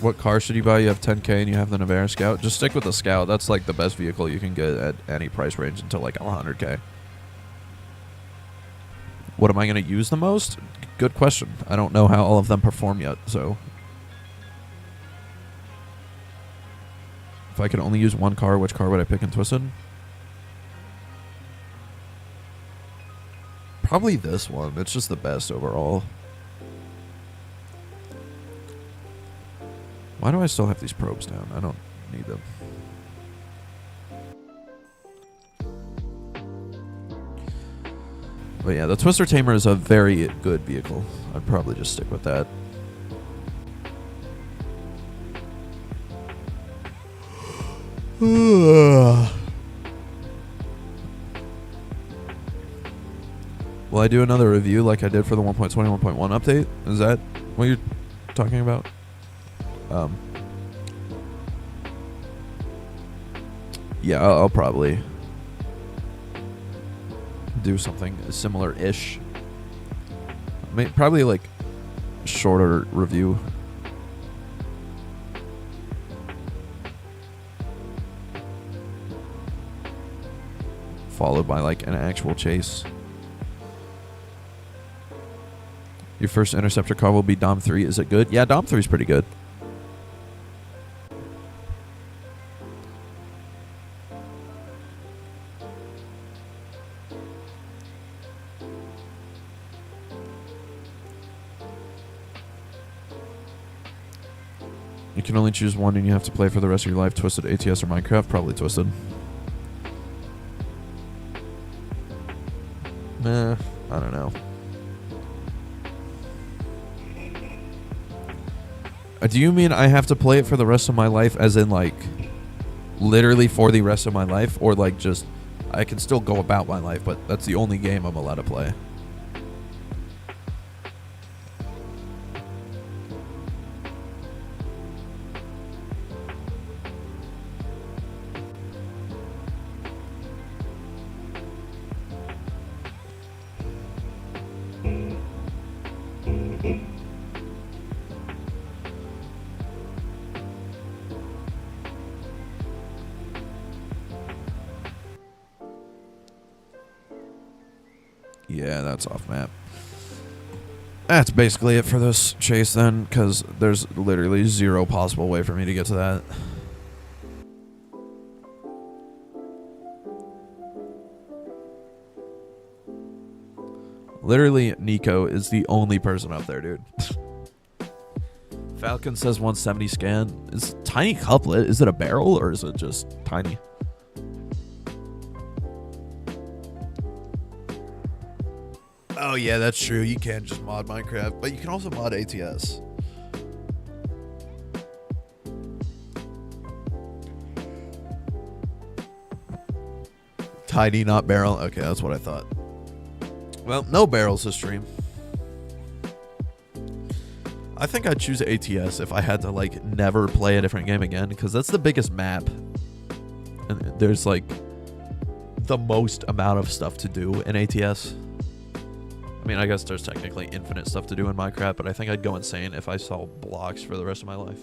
What car should you buy? You have 10K and you have the Navara Scout. Just stick with the Scout. That's like the best vehicle you can get at any price range until like 100K. What am I going to use the most? Good question. I don't know how all of them perform yet, so. If I could only use one car, which car would I pick in Twisted? Probably this one. It's just the best overall. Why do I still have these probes down? I don't need them. But yeah, the Twister Tamer is a very good vehicle. I'd probably just stick with that. What Will I do another review like I did for the 1.20, 1.1 update? Is that what you're talking about? Yeah, I'll probably do something similar-ish. Probably like shorter review. Followed by like an actual chase. Your first Interceptor car will be Dom 3. Is it good? Yeah, Dom 3 is pretty good. You can only choose one and you have to play for the rest of your life. Twisted, ATS, or Minecraft? Probably Twisted. I don't know. Do you mean I have to play it for the rest of my life, as in like literally for the rest of my life, or like just I can still go about my life, but that's the only game I'm allowed to play? Yeah, that's off map. That's basically it for this chase then, because there's literally zero possible way for me to get to that. Literally, Nico is the only person up there, dude. Falcon says 170 scan. Is tiny couplet, is it a barrel or is it just tiny? Oh yeah, that's true. You can just mod Minecraft, but you can also mod ATS. Tiny, not barrel. Okay, that's what I thought. Well, no barrels this stream. I think I'd choose ATS if I had to like never play a different game again, because that's the biggest map. And there's like the most amount of stuff to do in ATS. I mean, I guess there's technically infinite stuff to do in Minecraft, but I think I'd go insane if I saw blocks for the rest of my life.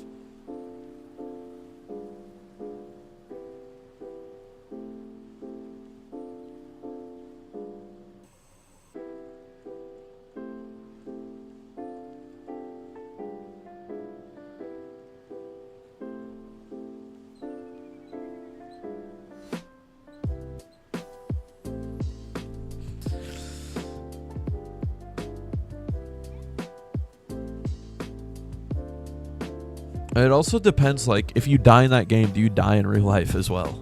It also depends, like, if you die in that game, do you die in real life as well?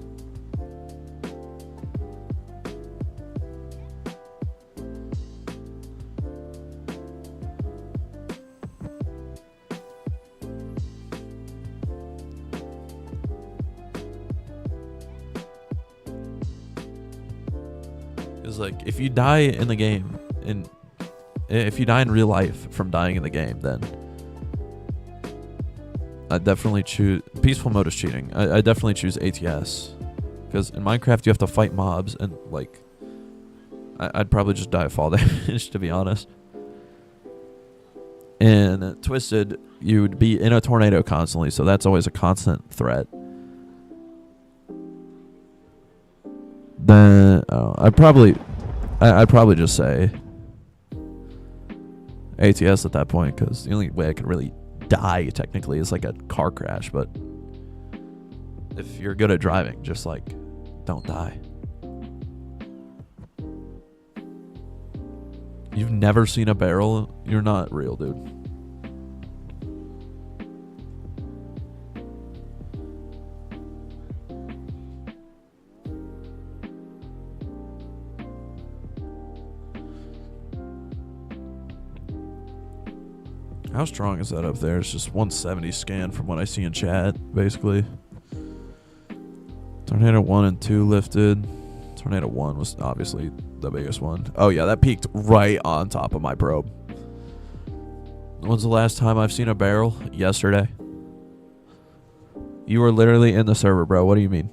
Because, like, if you die in the game, and if you die in real life from dying in the game, then I definitely choose peaceful mode is cheating. I definitely choose ATS, because in Minecraft you have to fight mobs, and like I'd probably just die of fall damage, to be honest. In Twisted, you'd be in a tornado constantly, so that's always a constant threat. Then I'd probably just say ATS at that point, because the only way I could really die technically is like a car crash. But if you're good at driving, just like don't die. You've never seen a barrel? You're not real, dude. How strong is that up there? It's just 170 scan from what I see in chat, basically. Tornado 1 and 2 lifted. Tornado 1 was obviously the biggest one. Oh, yeah, that peaked right on top of my probe. When's the last time I've seen a barrel? Yesterday. You were literally in the server, bro. What do you mean?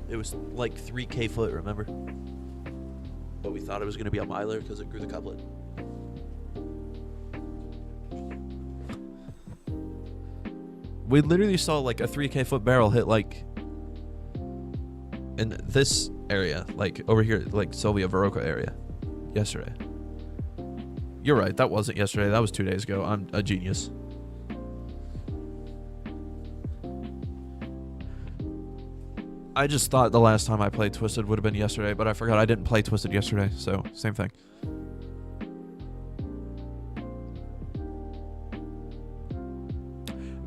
It was like 3K foot, remember? But we thought it was going to be a miler because it grew the couplet. We literally saw like a 3K foot barrel hit like in this area, like over here, like Sylvia Varoka area, yesterday. You're right, that wasn't yesterday, that was 2 days ago. I'm a genius. I just thought the last time I played Twisted would have been yesterday, but I forgot I didn't play Twisted yesterday, so same thing.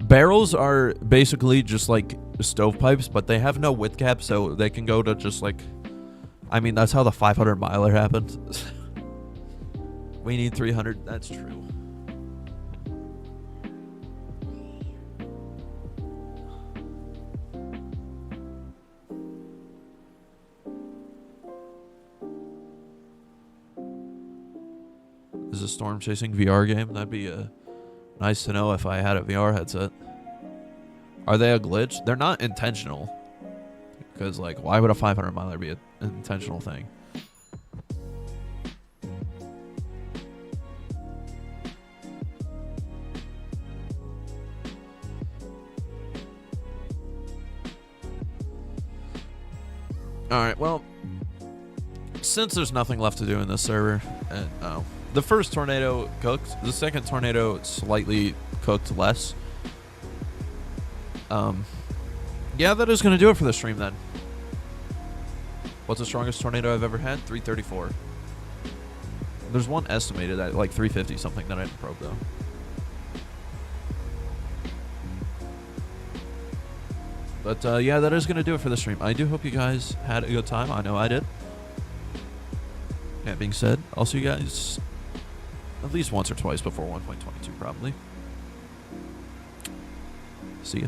Barrels are basically just like stovepipes, but they have no width cap, so they can go to just like... I mean, that's how the 500 miler happened. We need 300, that's true. Is a storm chasing VR game? That'd be nice to know if I had a VR headset. Are they a glitch? They're not intentional. Because, like, why would a 500 miler be an intentional thing? Alright, well, since there's nothing left to do in this server, and the first tornado cooked, the second tornado slightly cooked less. Yeah, that is going to do it for the stream then. What's the strongest tornado I've ever had? 334. There's one estimated at like 350 something that I didn't probe though. But yeah, that is going to do it for the stream. I do hope you guys had a good time. I know I did. That being said, I'll see you guys at least once or twice before 1.22 probably. See ya.